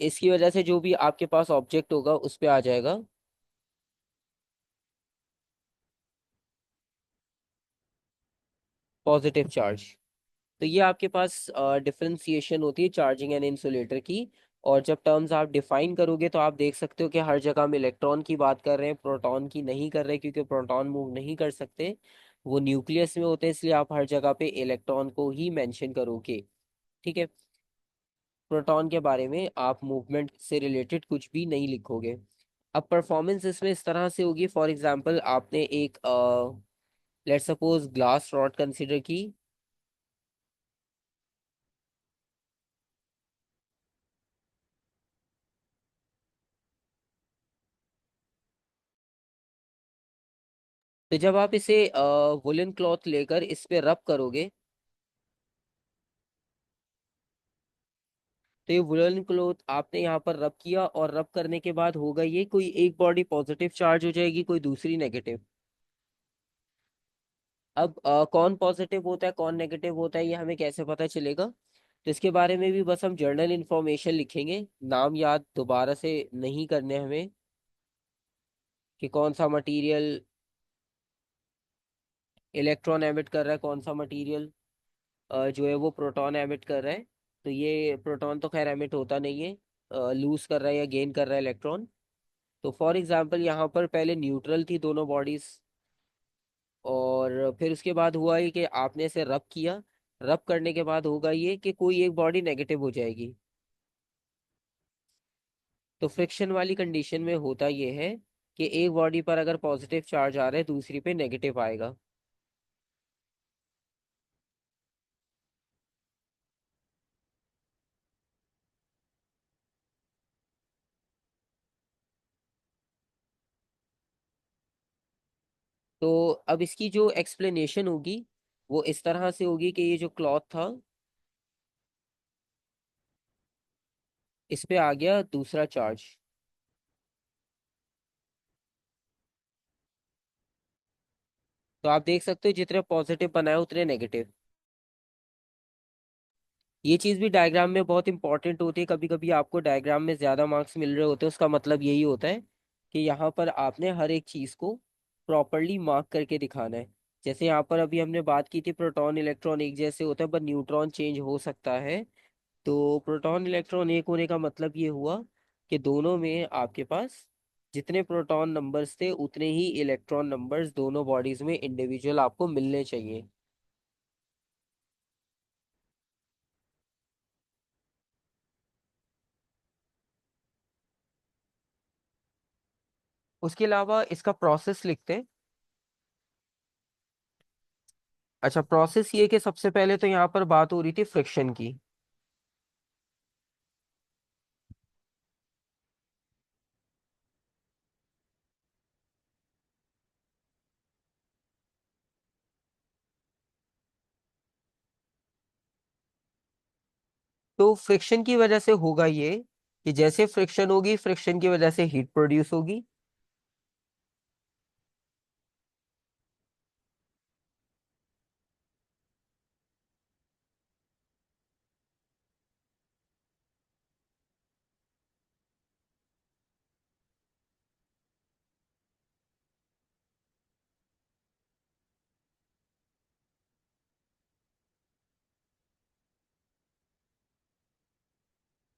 इसकी वजह से जो भी आपके पास ऑब्जेक्ट होगा उस पे आ जाएगा पॉजिटिव चार्ज। तो ये आपके पास डिफरेंशिएशन होती है चार्जिंग एंड इंसुलेटर की। और जब टर्म्स आप डिफाइन करोगे तो आप देख सकते हो कि हर जगह हम इलेक्ट्रॉन की बात कर रहे हैं, प्रोटॉन की नहीं कर रहे क्योंकि प्रोटॉन मूव नहीं कर सकते। वो न्यूक्लियस में होते हैं, इसलिए आप हर जगह पे इलेक्ट्रॉन को ही मेंशन करोगे। ठीक है। प्रोटॉन के बारे में आप मूवमेंट से रिलेटेड कुछ भी नहीं लिखोगे। अब परफॉर्मेंस इसमें इस तरह से होगी, फॉर एग्जांपल आपने एक let's suppose glass rod consider की। तो जब आप इसे वुलन क्लॉथ लेकर इस पे रब करोगे, तो ये वुलन क्लॉथ आपने यहाँ पर रब किया, और रब करने के बाद होगा ये, कोई एक बॉडी पॉजिटिव चार्ज हो जाएगी, कोई दूसरी नेगेटिव। अब कौन पॉजिटिव होता है कौन नेगेटिव होता है ये हमें कैसे पता चलेगा? तो इसके बारे में भी बस हम जर्नल इंफॉर्मेशन लिखेंगे, नाम याद दोबारा से नहीं करने हमें, कि कौन सा मटेरियल इलेक्ट्रॉन एमिट कर रहा है, कौन सा मटेरियल जो है वो प्रोटॉन एमिट कर रहा है। तो ये प्रोटॉन तो खैर एमिट होता नहीं है, लूज कर रहा है या गेन कर रहा है इलेक्ट्रॉन। तो फॉर एग्जांपल यहाँ पर पहले न्यूट्रल थी दोनों बॉडीज, और फिर उसके बाद हुआ ये कि आपने इसे रब किया। रब करने के बाद होगा ये कि कोई एक बॉडी नेगेटिव हो जाएगी। तो फ्रिक्शन वाली कंडीशन में होता ये है कि एक बॉडी पर अगर पॉजिटिव चार्ज आ रहा है दूसरी पे नेगेटिव आएगा। तो अब इसकी जो एक्सप्लेनेशन होगी वो इस तरह से होगी कि ये जो क्लॉथ था, इस पे आ गया दूसरा चार्ज। तो आप देख सकते हो जितने पॉजिटिव बनाए उतने नेगेटिव। ये चीज भी डायग्राम में बहुत इंपॉर्टेंट होती है, कभी कभी आपको डायग्राम में ज्यादा मार्क्स मिल रहे होते हैं, उसका मतलब यही होता है कि यहाँ पर आपने हर एक चीज को प्रॉपरली मार्क करके दिखाना है। जैसे यहाँ पर अभी हमने बात की थी प्रोटॉन इलेक्ट्रॉन एक जैसे होता है पर न्यूट्रॉन चेंज हो सकता है। तो प्रोटॉन इलेक्ट्रॉन एक होने का मतलब ये हुआ कि दोनों में आपके पास जितने प्रोटॉन नंबर्स थे उतने ही इलेक्ट्रॉन नंबर्स दोनों बॉडीज में इंडिविजुअल आपको मिलने चाहिए। उसके अलावा इसका प्रोसेस लिखते हैं। अच्छा, प्रोसेस ये कि सबसे पहले तो यहाँ पर बात हो रही थी फ्रिक्शन की। तो फ्रिक्शन की वजह से होगा ये कि जैसे फ्रिक्शन होगी फ्रिक्शन की वजह से हीट प्रोड्यूस होगी।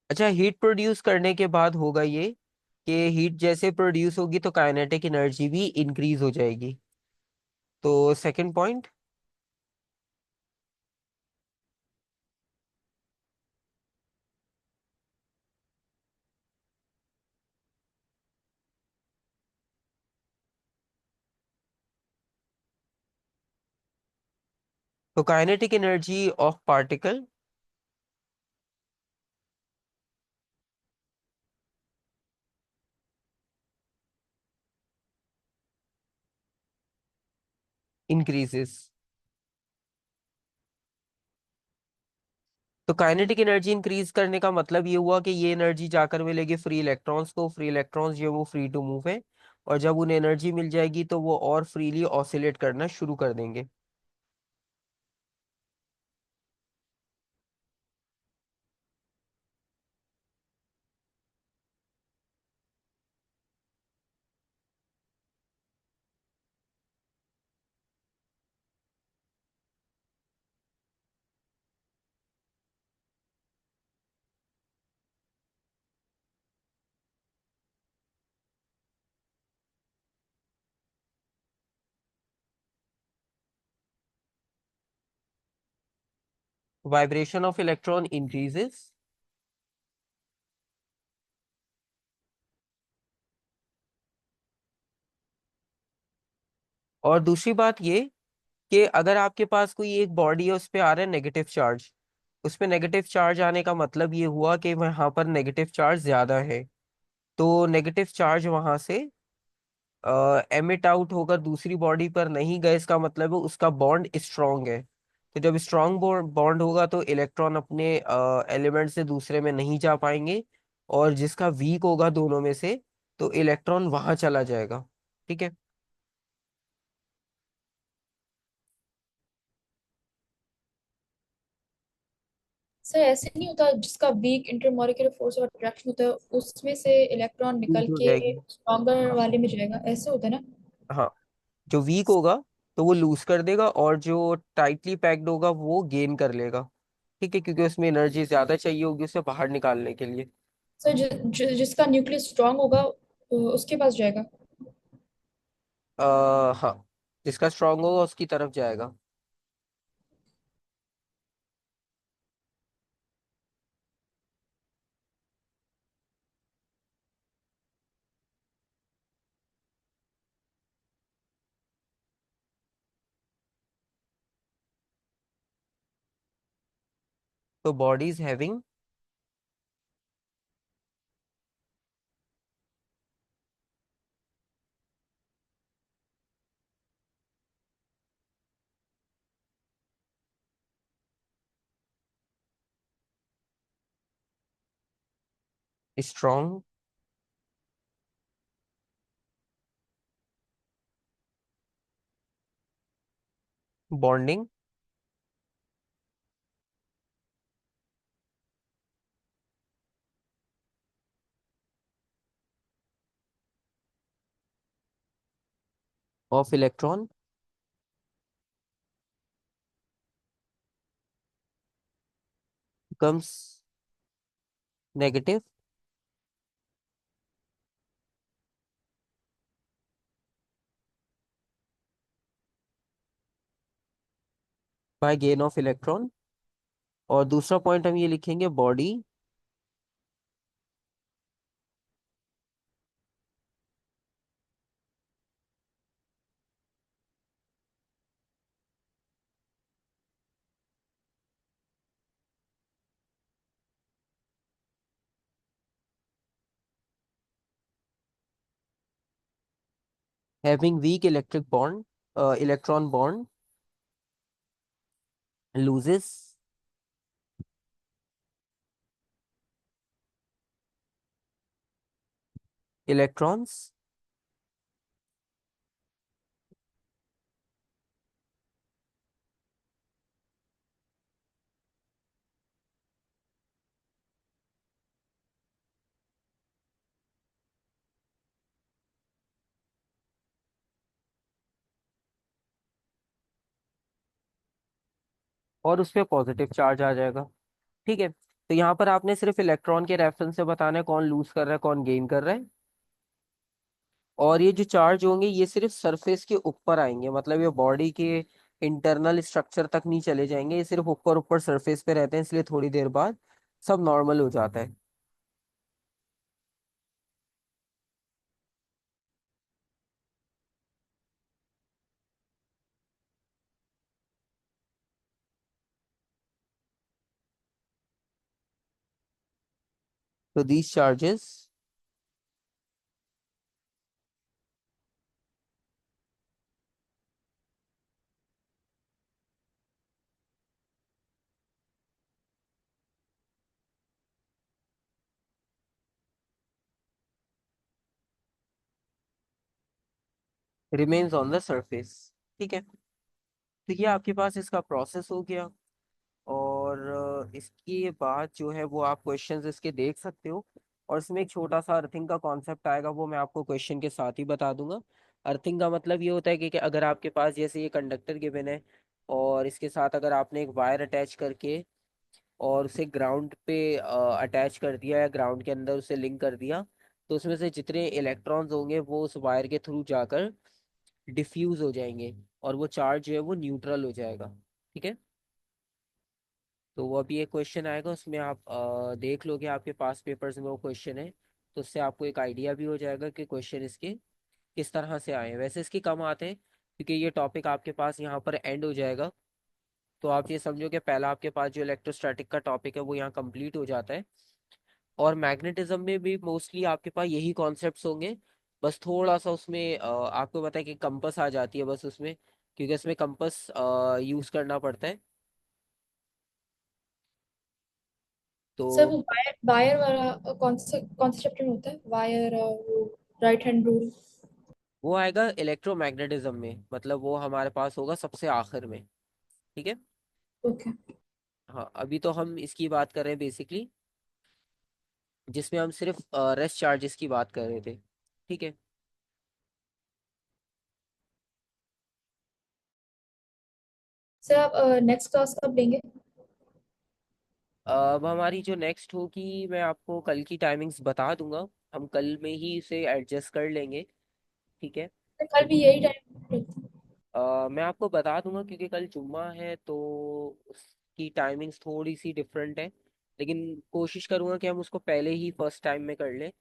अच्छा, हीट प्रोड्यूस करने के बाद होगा ये कि हीट जैसे प्रोड्यूस होगी तो काइनेटिक एनर्जी भी इंक्रीज हो जाएगी। तो सेकंड पॉइंट। तो kinetic energy of particle increases. तो काइनेटिक एनर्जी इंक्रीज करने का मतलब ये हुआ कि ये एनर्जी जाकर मिलेगी फ्री इलेक्ट्रॉन्स को। फ्री इलेक्ट्रॉन्स जो है वो फ्री टू मूव है, और जब उन्हें एनर्जी मिल जाएगी तो वो और फ्रीली ऑसिलेट करना शुरू कर देंगे। Vibration of electron increases. और दूसरी बात ये कि अगर आपके पास कोई एक बॉडी है, उस पे आ रहा है नेगेटिव चार्ज, उस पे नेगेटिव चार्ज आने का मतलब ये हुआ कि वहां पर नेगेटिव चार्ज ज्यादा है। तो नेगेटिव चार्ज वहां से एमिट आउट होकर दूसरी बॉडी पर नहीं गए, इसका मतलब है उसका बॉन्ड स्ट्रांग है। तो जब स्ट्रांग बॉन्ड होगा तो इलेक्ट्रॉन अपने एलिमेंट से दूसरे में नहीं जा पाएंगे। और जिसका वीक होगा दोनों में से, तो इलेक्ट्रॉन वहां चला जाएगा। ठीक है। सर ऐसे नहीं होता, जिसका weak intermolecular force of attraction होता है उसमें से इलेक्ट्रॉन निकल वीक हो के जाएगी। स्ट्रॉन्गर हाँ। वाले में जाएगा, ऐसे होता है ना? हाँ, जो वीक होगा तो वो लूज कर देगा, और जो टाइटली पैक्ड होगा वो गेन कर लेगा। ठीक है, क्योंकि उसमें एनर्जी ज्यादा चाहिए होगी उसे बाहर निकालने के लिए। सर जिसका न्यूक्लियस स्ट्रांग होगा उसके पास जाएगा। हाँ, जिसका स्ट्रांग होगा उसकी तरफ जाएगा। तो bodies having strong bonding of electron becomes negative by gain of electron। और दूसरा पॉइंट हम ये लिखेंगे, body having weak electric bond, electron bond loses electrons और उस पे पॉजिटिव चार्ज आ जाएगा। ठीक है, तो यहाँ पर आपने सिर्फ इलेक्ट्रॉन के रेफरेंस से बताना है कौन लूज कर रहा है कौन गेन कर रहा है। और ये जो चार्ज होंगे ये सिर्फ सरफेस के ऊपर आएंगे, मतलब ये बॉडी के इंटरनल स्ट्रक्चर तक नहीं चले जाएंगे, ये सिर्फ ऊपर ऊपर सरफेस पे रहते हैं, इसलिए थोड़ी देर बाद सब नॉर्मल हो जाता है। तो these charges remains on the surface. ठीक है, तो ये आपके पास इसका प्रोसेस हो गया। और इसके बाद जो है वो आप क्वेश्चंस इसके देख सकते हो। और इसमें एक छोटा सा अर्थिंग का कॉन्सेप्ट आएगा, वो मैं आपको क्वेश्चन के साथ ही बता दूंगा। अर्थिंग का मतलब ये होता है कि अगर आपके पास जैसे ये कंडक्टर गिवन है, और इसके साथ अगर आपने एक वायर अटैच करके और उसे ग्राउंड पे अटैच कर दिया या ग्राउंड के अंदर उसे लिंक कर दिया, तो उसमें से जितने इलेक्ट्रॉन्स होंगे वो उस वायर के थ्रू जाकर डिफ्यूज हो जाएंगे, और वो चार्ज जो है वो न्यूट्रल हो जाएगा। ठीक है। तो वो अभी एक क्वेश्चन आएगा, उसमें आप देख लोगे आपके पास पेपर्स में वो क्वेश्चन है, तो उससे आपको एक आइडिया भी हो जाएगा कि क्वेश्चन इसके किस तरह से आए हैं। वैसे इसके कम आते हैं क्योंकि ये टॉपिक आपके पास यहाँ पर एंड हो जाएगा। तो आप ये समझो कि पहला आपके पास जो इलेक्ट्रोस्टैटिक का टॉपिक है वो यहाँ कंप्लीट हो जाता है। और मैग्नेटिज्म में भी मोस्टली आपके पास यही कॉन्सेप्ट्स होंगे। बस थोड़ा सा उसमें आपको पता है कि कंपस आ जाती है बस उसमें, क्योंकि इसमें कंपस यूज करना पड़ता है। तो सर वो वायर वायर वाला कौन से चैप्टर में होता है, वायर और वो राइट हैंड रूल? वो आएगा इलेक्ट्रोमैग्नेटिज्म में, मतलब वो हमारे पास होगा सबसे आखिर में। ठीक है। ओके। हाँ, अभी तो हम इसकी बात कर रहे हैं बेसिकली, जिसमें हम सिर्फ रेस्ट चार्जेस की बात कर रहे थे। ठीक है। सर आप नेक्स्ट क्लास कब लेंगे? अब हमारी जो नेक्स्ट होगी मैं आपको कल की टाइमिंग्स बता दूंगा। हम कल में ही इसे एडजस्ट कर लेंगे। ठीक है। सर कल भी यही टाइम? मैं आपको बता दूंगा क्योंकि कल जुम्मा है तो उसकी टाइमिंग्स थोड़ी सी डिफरेंट है। लेकिन कोशिश करूंगा कि हम उसको पहले ही फर्स्ट टाइम में कर लें।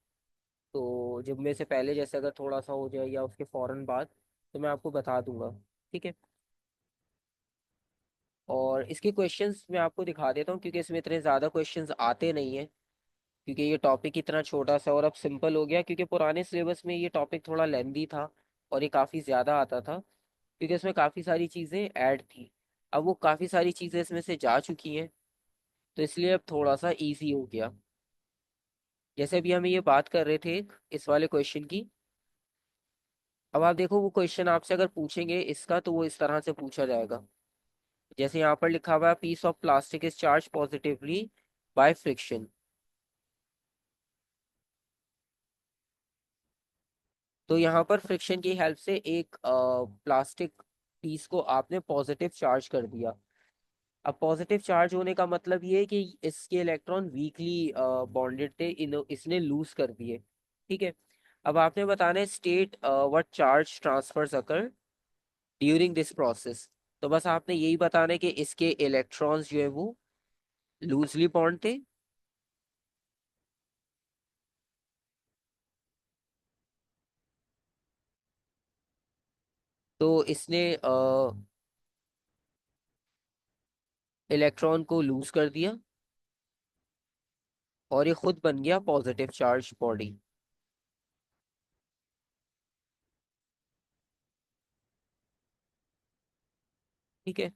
तो जुम्मे से पहले जैसे अगर थोड़ा सा हो जाए या उसके फौरन बाद, तो मैं आपको बता दूंगा। ठीक है। और इसके क्वेश्चंस मैं आपको दिखा देता हूँ क्योंकि इसमें इतने ज़्यादा क्वेश्चंस आते नहीं हैं, क्योंकि ये टॉपिक इतना छोटा सा और अब सिंपल हो गया। क्योंकि पुराने सिलेबस में ये टॉपिक थोड़ा लेंदी था और ये काफ़ी ज़्यादा आता था, क्योंकि इसमें काफ़ी सारी चीज़ें ऐड थी। अब वो काफ़ी सारी चीज़ें इसमें से जा चुकी हैं, तो इसलिए अब थोड़ा सा इजी हो गया। जैसे अभी हम ये बात कर रहे थे इस वाले क्वेश्चन की। अब आप देखो वो क्वेश्चन आपसे अगर पूछेंगे इसका तो वो इस तरह से पूछा जाएगा। जैसे यहाँ पर लिखा हुआ है piece of plastic is charge positively by friction. तो यहाँ पर फ्रिक्शन की हेल्प से एक प्लास्टिक पीस को आपने पॉजिटिव चार्ज कर दिया। अब पॉजिटिव चार्ज होने का मतलब ये है कि इसके इलेक्ट्रॉन वीकली बॉन्डेड थे, इसने लूज कर दिए। ठीक है। अब आपने बताना है state what charge transfers occur during this process. तो बस आपने यही बताना है कि इसके इलेक्ट्रॉन्स जो है वो लूजली बॉन्ड थे। तो इसने इलेक्ट्रॉन को लूज कर दिया और ये खुद बन गया पॉजिटिव चार्ज बॉडी। ठीक है।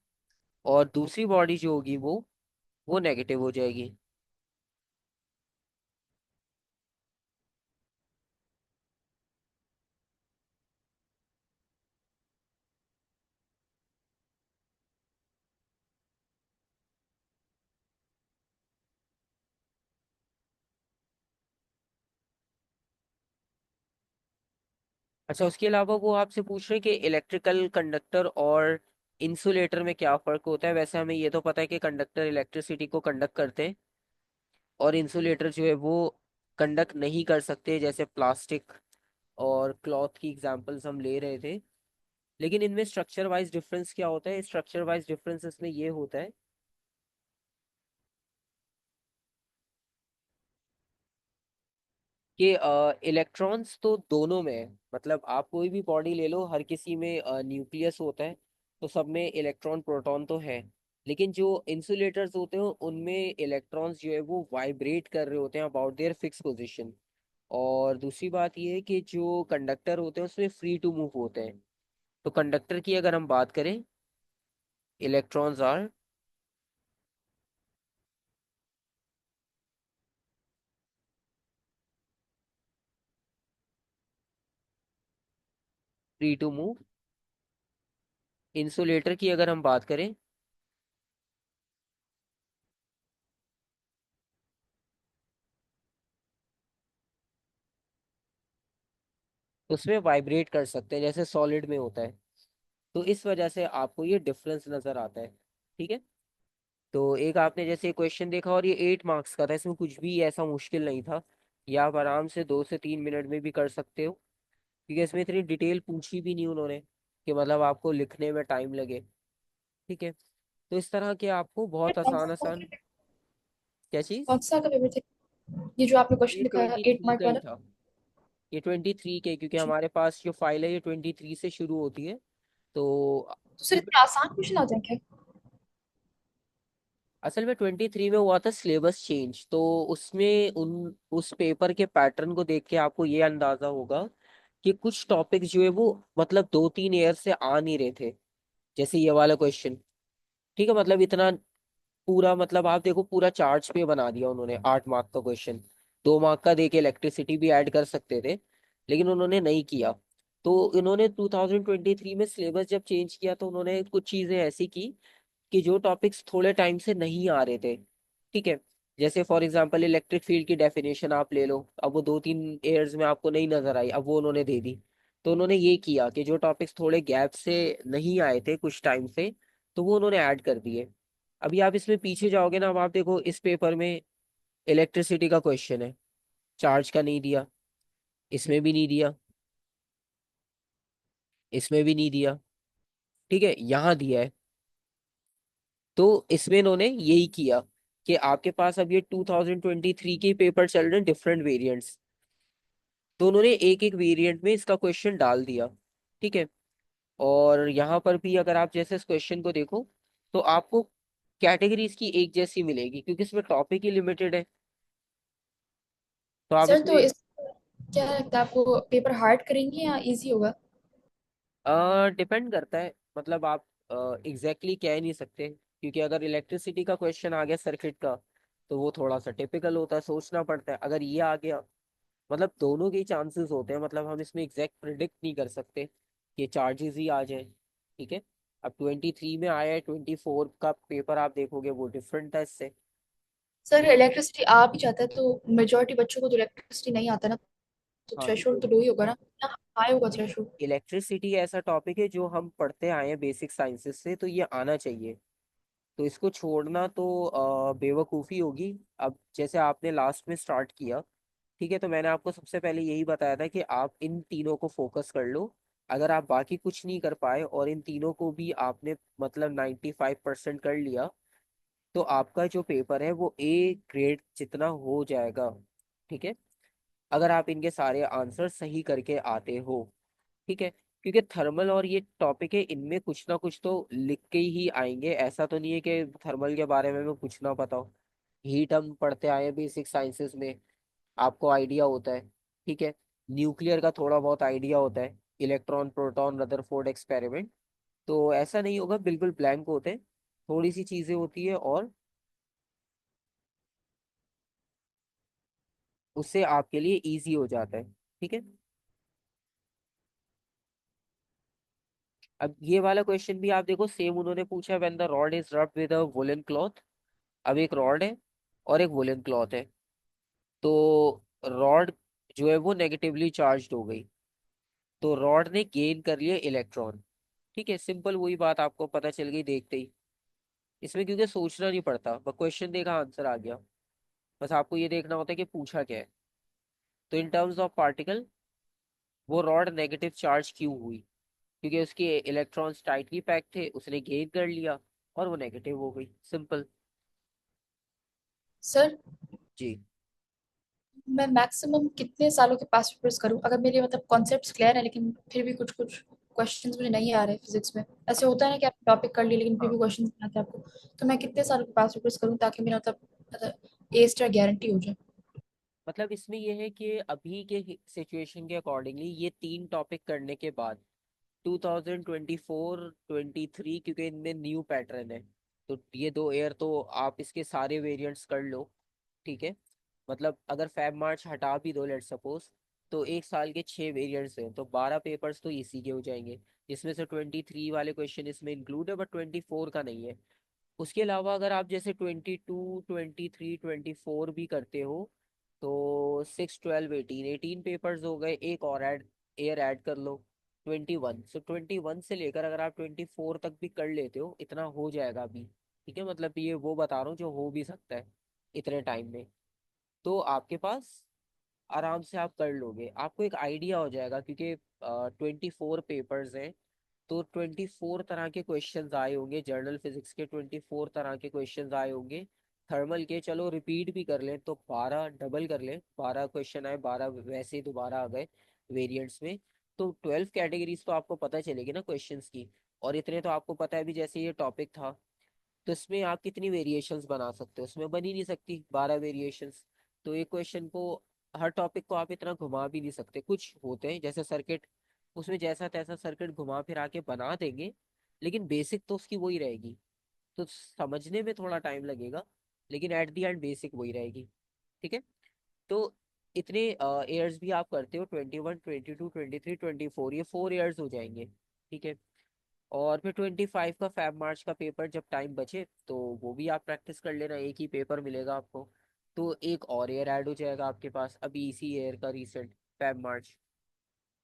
और दूसरी बॉडी जो होगी वो नेगेटिव हो जाएगी। अच्छा, उसके अलावा वो आपसे पूछ रहे हैं कि इलेक्ट्रिकल कंडक्टर और इंसुलेटर में क्या फर्क होता है। वैसे हमें ये तो पता है कि कंडक्टर इलेक्ट्रिसिटी को कंडक्ट करते हैं और इंसुलेटर जो है वो कंडक्ट नहीं कर सकते, जैसे प्लास्टिक और क्लॉथ की एग्जांपल्स हम ले रहे थे। लेकिन इनमें स्ट्रक्चर वाइज डिफरेंस क्या होता है? स्ट्रक्चर वाइज डिफरेंस इसमें ये होता है कि इलेक्ट्रॉन्स तो दोनों में है। मतलब आप कोई भी बॉडी ले लो, हर किसी में न्यूक्लियस होता है, तो सब में इलेक्ट्रॉन प्रोटॉन तो है। लेकिन जो इंसुलेटर्स होते हैं उनमें इलेक्ट्रॉन्स जो है वो वाइब्रेट कर रहे होते हैं अबाउट देयर फिक्स पोजीशन। और दूसरी बात ये है कि जो कंडक्टर होते हैं उसमें फ्री टू मूव होते हैं। तो कंडक्टर की अगर हम बात करें, electrons are free to move. Insulator की अगर हम बात करें, तो उसमें वाइब्रेट कर सकते हैं जैसे सॉलिड में होता है। तो इस वजह से आपको ये डिफरेंस नजर आता है। ठीक है। तो एक आपने जैसे क्वेश्चन देखा और ये 8 मार्क्स का था, इसमें कुछ भी ऐसा मुश्किल नहीं था। ये आप आराम से 2 से 3 मिनट में भी कर सकते हो, क्योंकि इसमें इतनी डिटेल पूछी भी नहीं उन्होंने कि मतलब आपको लिखने में टाइम लगे। ठीक है। तो इस तरह के आपको सर बहुत आसान आसान। क्या चीज? कौन सा का पेपर था ये जो आपने ये क्वेश्चन दिखाया, 23 8 मार्क का ही वाला? था। ये 23 के, क्योंकि जी। हमारे पास जो फाइल है ये 23 से शुरू होती है। तो तो सर इतने आसान क्वेश्चन आते हैं क्या? असल में 23 में हुआ था सिलेबस चेंज, तो उसमें उन उस पेपर के पैटर्न को देख के आपको ये अंदाजा होगा कि कुछ टॉपिक जो है वो मतलब 2-3 ईयर से आ नहीं रहे थे। जैसे ये वाला क्वेश्चन, ठीक है, मतलब इतना पूरा, मतलब आप देखो पूरा चार्ट्स पे बना दिया उन्होंने 8 मार्क का क्वेश्चन। 2 मार्क का देके इलेक्ट्रिसिटी भी ऐड कर सकते थे, लेकिन उन्होंने नहीं किया। तो इन्होंने 2023 में सिलेबस जब चेंज किया तो उन्होंने कुछ चीजें ऐसी की कि जो टॉपिक्स थोड़े टाइम से नहीं आ रहे थे, ठीक है, जैसे फॉर एग्जांपल इलेक्ट्रिक फील्ड की डेफिनेशन आप ले लो, अब वो 2-3 ईयर्स में आपको नहीं नजर आई, अब वो उन्होंने दे दी। तो उन्होंने ये किया कि जो टॉपिक्स थोड़े गैप से नहीं आए थे कुछ टाइम से, तो वो उन्होंने ऐड कर दिए। अभी आप इसमें पीछे जाओगे ना, अब आप देखो इस पेपर में इलेक्ट्रिसिटी का क्वेश्चन है, चार्ज का नहीं दिया, इसमें भी नहीं दिया, इसमें भी नहीं दिया, ठीक है, यहाँ दिया है। तो इसमें इन्होंने यही किया कि आपके पास अब ये 2023 के पेपर चल रहे हैं, डिफरेंट वेरिएंट्स, तो उन्होंने एक एक वेरिएंट में इसका क्वेश्चन डाल दिया, ठीक है। और यहाँ पर भी अगर आप जैसे इस क्वेश्चन को देखो, तो आपको कैटेगरीज की एक जैसी मिलेगी, क्योंकि इसमें टॉपिक ही लिमिटेड है। तो आप सर तो इसमें इस क्या लगता है आपको, पेपर हार्ड करेंगे या इजी होगा? डिपेंड करता है, मतलब आप एग्जैक्टली कह नहीं सकते, क्योंकि अगर इलेक्ट्रिसिटी का क्वेश्चन आ गया सर्किट का, तो वो थोड़ा सा टिपिकल होता है, सोचना पड़ता है। अगर ये आ गया, मतलब दोनों के चांसेस होते हैं, मतलब हम इसमें एग्जैक्ट प्रिडिक्ट नहीं कर सकते कि चार्जेस ही आ जाए, ठीक है। अब 23 में आया है, 24 का पेपर आप देखोगे वो डिफरेंट था इससे। सर इलेक्ट्रिसिटी आ भी जाता है तो मेजोरिटी बच्चों को तो इलेक्ट्रिसिटी नहीं आता ना, तो हाँ थ्रेशोल्ड तो तो लो ही होगा ना, ना हाई होगा देखिए, थ्रेशोल्ड? इलेक्ट्रिसिटी ऐसा टॉपिक है जो हम पढ़ते आए हैं बेसिक साइंसेस से, तो ये आना चाहिए। तो इसको छोड़ना तो बेवकूफ़ी होगी। अब जैसे आपने लास्ट में स्टार्ट किया, ठीक है, तो मैंने आपको सबसे पहले यही बताया था कि आप इन तीनों को फोकस कर लो। अगर आप बाकी कुछ नहीं कर पाए और इन तीनों को भी आपने मतलब 95% कर लिया, तो आपका जो पेपर है वो ए ग्रेड जितना हो जाएगा, ठीक है, अगर आप इनके सारे आंसर सही करके आते हो, ठीक है। क्योंकि थर्मल और ये टॉपिक है, इनमें कुछ ना कुछ तो लिख के ही आएंगे, ऐसा तो नहीं है कि थर्मल के बारे में हमें कुछ ना पता हो। हीट हम पढ़ते आए हैं बेसिक साइंसेस में, आपको आइडिया होता है, ठीक है। न्यूक्लियर का थोड़ा बहुत आइडिया होता है, इलेक्ट्रॉन प्रोटॉन रदरफोर्ड एक्सपेरिमेंट। तो ऐसा नहीं होगा बिल्कुल ब्लैंक होते हैं, थोड़ी सी चीजें होती है, और उससे आपके लिए इजी हो जाता है, ठीक है। अब ये वाला क्वेश्चन भी आप देखो, सेम उन्होंने पूछा, when the rod is rubbed with a woollen cloth. अब एक रॉड है और एक वुलन क्लॉथ है, तो रॉड जो है वो नेगेटिवली चार्ज हो गई, तो रॉड ने गेन कर लिया इलेक्ट्रॉन, ठीक है। सिंपल वही बात आपको पता चल गई देखते ही। इसमें क्योंकि सोचना नहीं पड़ता, बस क्वेश्चन देखा आंसर आ गया। बस आपको ये देखना होता है कि पूछा क्या है। तो इन टर्म्स ऑफ पार्टिकल, वो रॉड नेगेटिव चार्ज क्यों हुई? क्योंकि उसके इलेक्ट्रॉन्स टाइटली पैक थे, उसने गेन कर लिया और वो नेगेटिव हो गई, सिंपल। सर जी। मैं मैक्सिमम कितने सालों के पास पेपर्स करूं, अगर मेरे मतलब कॉन्सेप्ट्स क्लियर है लेकिन फिर भी कुछ कुछ क्वेश्चंस मुझे नहीं आ रहे फिजिक्स में? ऐसे होता है ना कि आप टॉपिक कर लिए लेकिन फिर हाँ, भी क्वेश्चंस नहीं आते आपको। तो मैं कितने सालों के पास पेपर्स करूं ताकि मेरा मतलब ए स्टार गारंटी हो जाए? मतलब इसमें यह है कि अभी के सिचुएशन के अकॉर्डिंगली ये 3 टॉपिक करने के बाद 2024 23, क्योंकि इनमें न्यू पैटर्न है, तो ये 2 ईयर तो आप इसके सारे वेरिएंट्स कर लो, ठीक है। मतलब अगर फेब मार्च हटा भी दो लेट सपोज, तो एक साल के 6 वेरिएंट्स हैं, तो 12 पेपर्स तो इसी के हो जाएंगे, जिसमें से 23 वाले क्वेश्चन इसमें इंक्लूड है, बट 24 का नहीं है। उसके अलावा अगर आप जैसे 22 23 24 भी करते हो, तो 6 12 18 पेपर्स हो गए, एक और एयर ऐड कर लो, 21। सो 21 से लेकर अगर आप 24 तक भी कर लेते हो, इतना हो जाएगा अभी, ठीक है। मतलब ये वो बता रहा हूँ जो हो भी सकता है इतने टाइम में, तो आपके पास आराम से आप कर लोगे, आपको एक आइडिया हो जाएगा, क्योंकि 24 पेपर्स हैं, तो 24 तरह के क्वेश्चंस आए होंगे, जनरल फिजिक्स के 24 तरह के क्वेश्चंस आए होंगे। थर्मल के चलो रिपीट भी कर लें तो 12 डबल कर लें, 12 क्वेश्चन आए, 12 वैसे ही दोबारा आ गए वेरिएंट्स में। तो 12 कैटेगरीज तो आपको पता चलेगी ना क्वेश्चंस की। और इतने तो आपको पता है भी, जैसे ये टॉपिक था तो इसमें आप कितनी वेरिएशंस बना सकते हो, उसमें बन ही नहीं सकती 12 वेरिएशंस। तो एक क्वेश्चन को, हर टॉपिक को आप इतना घुमा भी नहीं सकते। कुछ होते हैं जैसे सर्किट, उसमें जैसा तैसा सर्किट घुमा फिरा के बना देंगे, लेकिन बेसिक तो उसकी वही रहेगी। तो समझने में थोड़ा टाइम लगेगा, लेकिन एट द एंड बेसिक वही रहेगी। ठीक है। तो इतने ईयर्स भी आप करते हो, 21, 22, 23, 24, ये 4 ईयर्स हो जाएंगे। ठीक है। और फिर 25 का फैब मार्च का पेपर जब टाइम बचे तो वो भी आप प्रैक्टिस कर लेना, एक ही पेपर मिलेगा आपको। तो एक और ईयर ऐड हो जाएगा आपके पास अभी इसी ईयर का, रिसेंट फैब मार्च।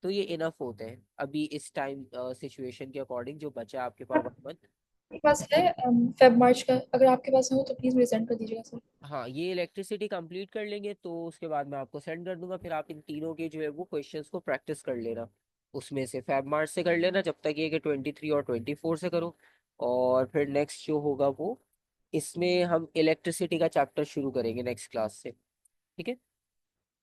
तो ये इनफ होते हैं अभी इस टाइम सिचुएशन के अकॉर्डिंग, जो बचा है आपके पास 1 मंथ। आपके पास है फेब मार्च का? अगर आपके पास हो तो प्लीज मुझे सेंड कर दीजिएगा सर। हाँ, ये इलेक्ट्रिसिटी कंप्लीट कर लेंगे तो उसके बाद मैं आपको सेंड कर दूंगा, फिर आप इन तीनों के जो है वो क्वेश्चंस को प्रैक्टिस कर लेना। उसमें से फैब मार्च से कर लेना, जब तक ये कि 23 और 24 से करो। और फिर नेक्स्ट जो होगा वो, इसमें हम इलेक्ट्रिसिटी का चैप्टर शुरू करेंगे नेक्स्ट क्लास से। ठीक है।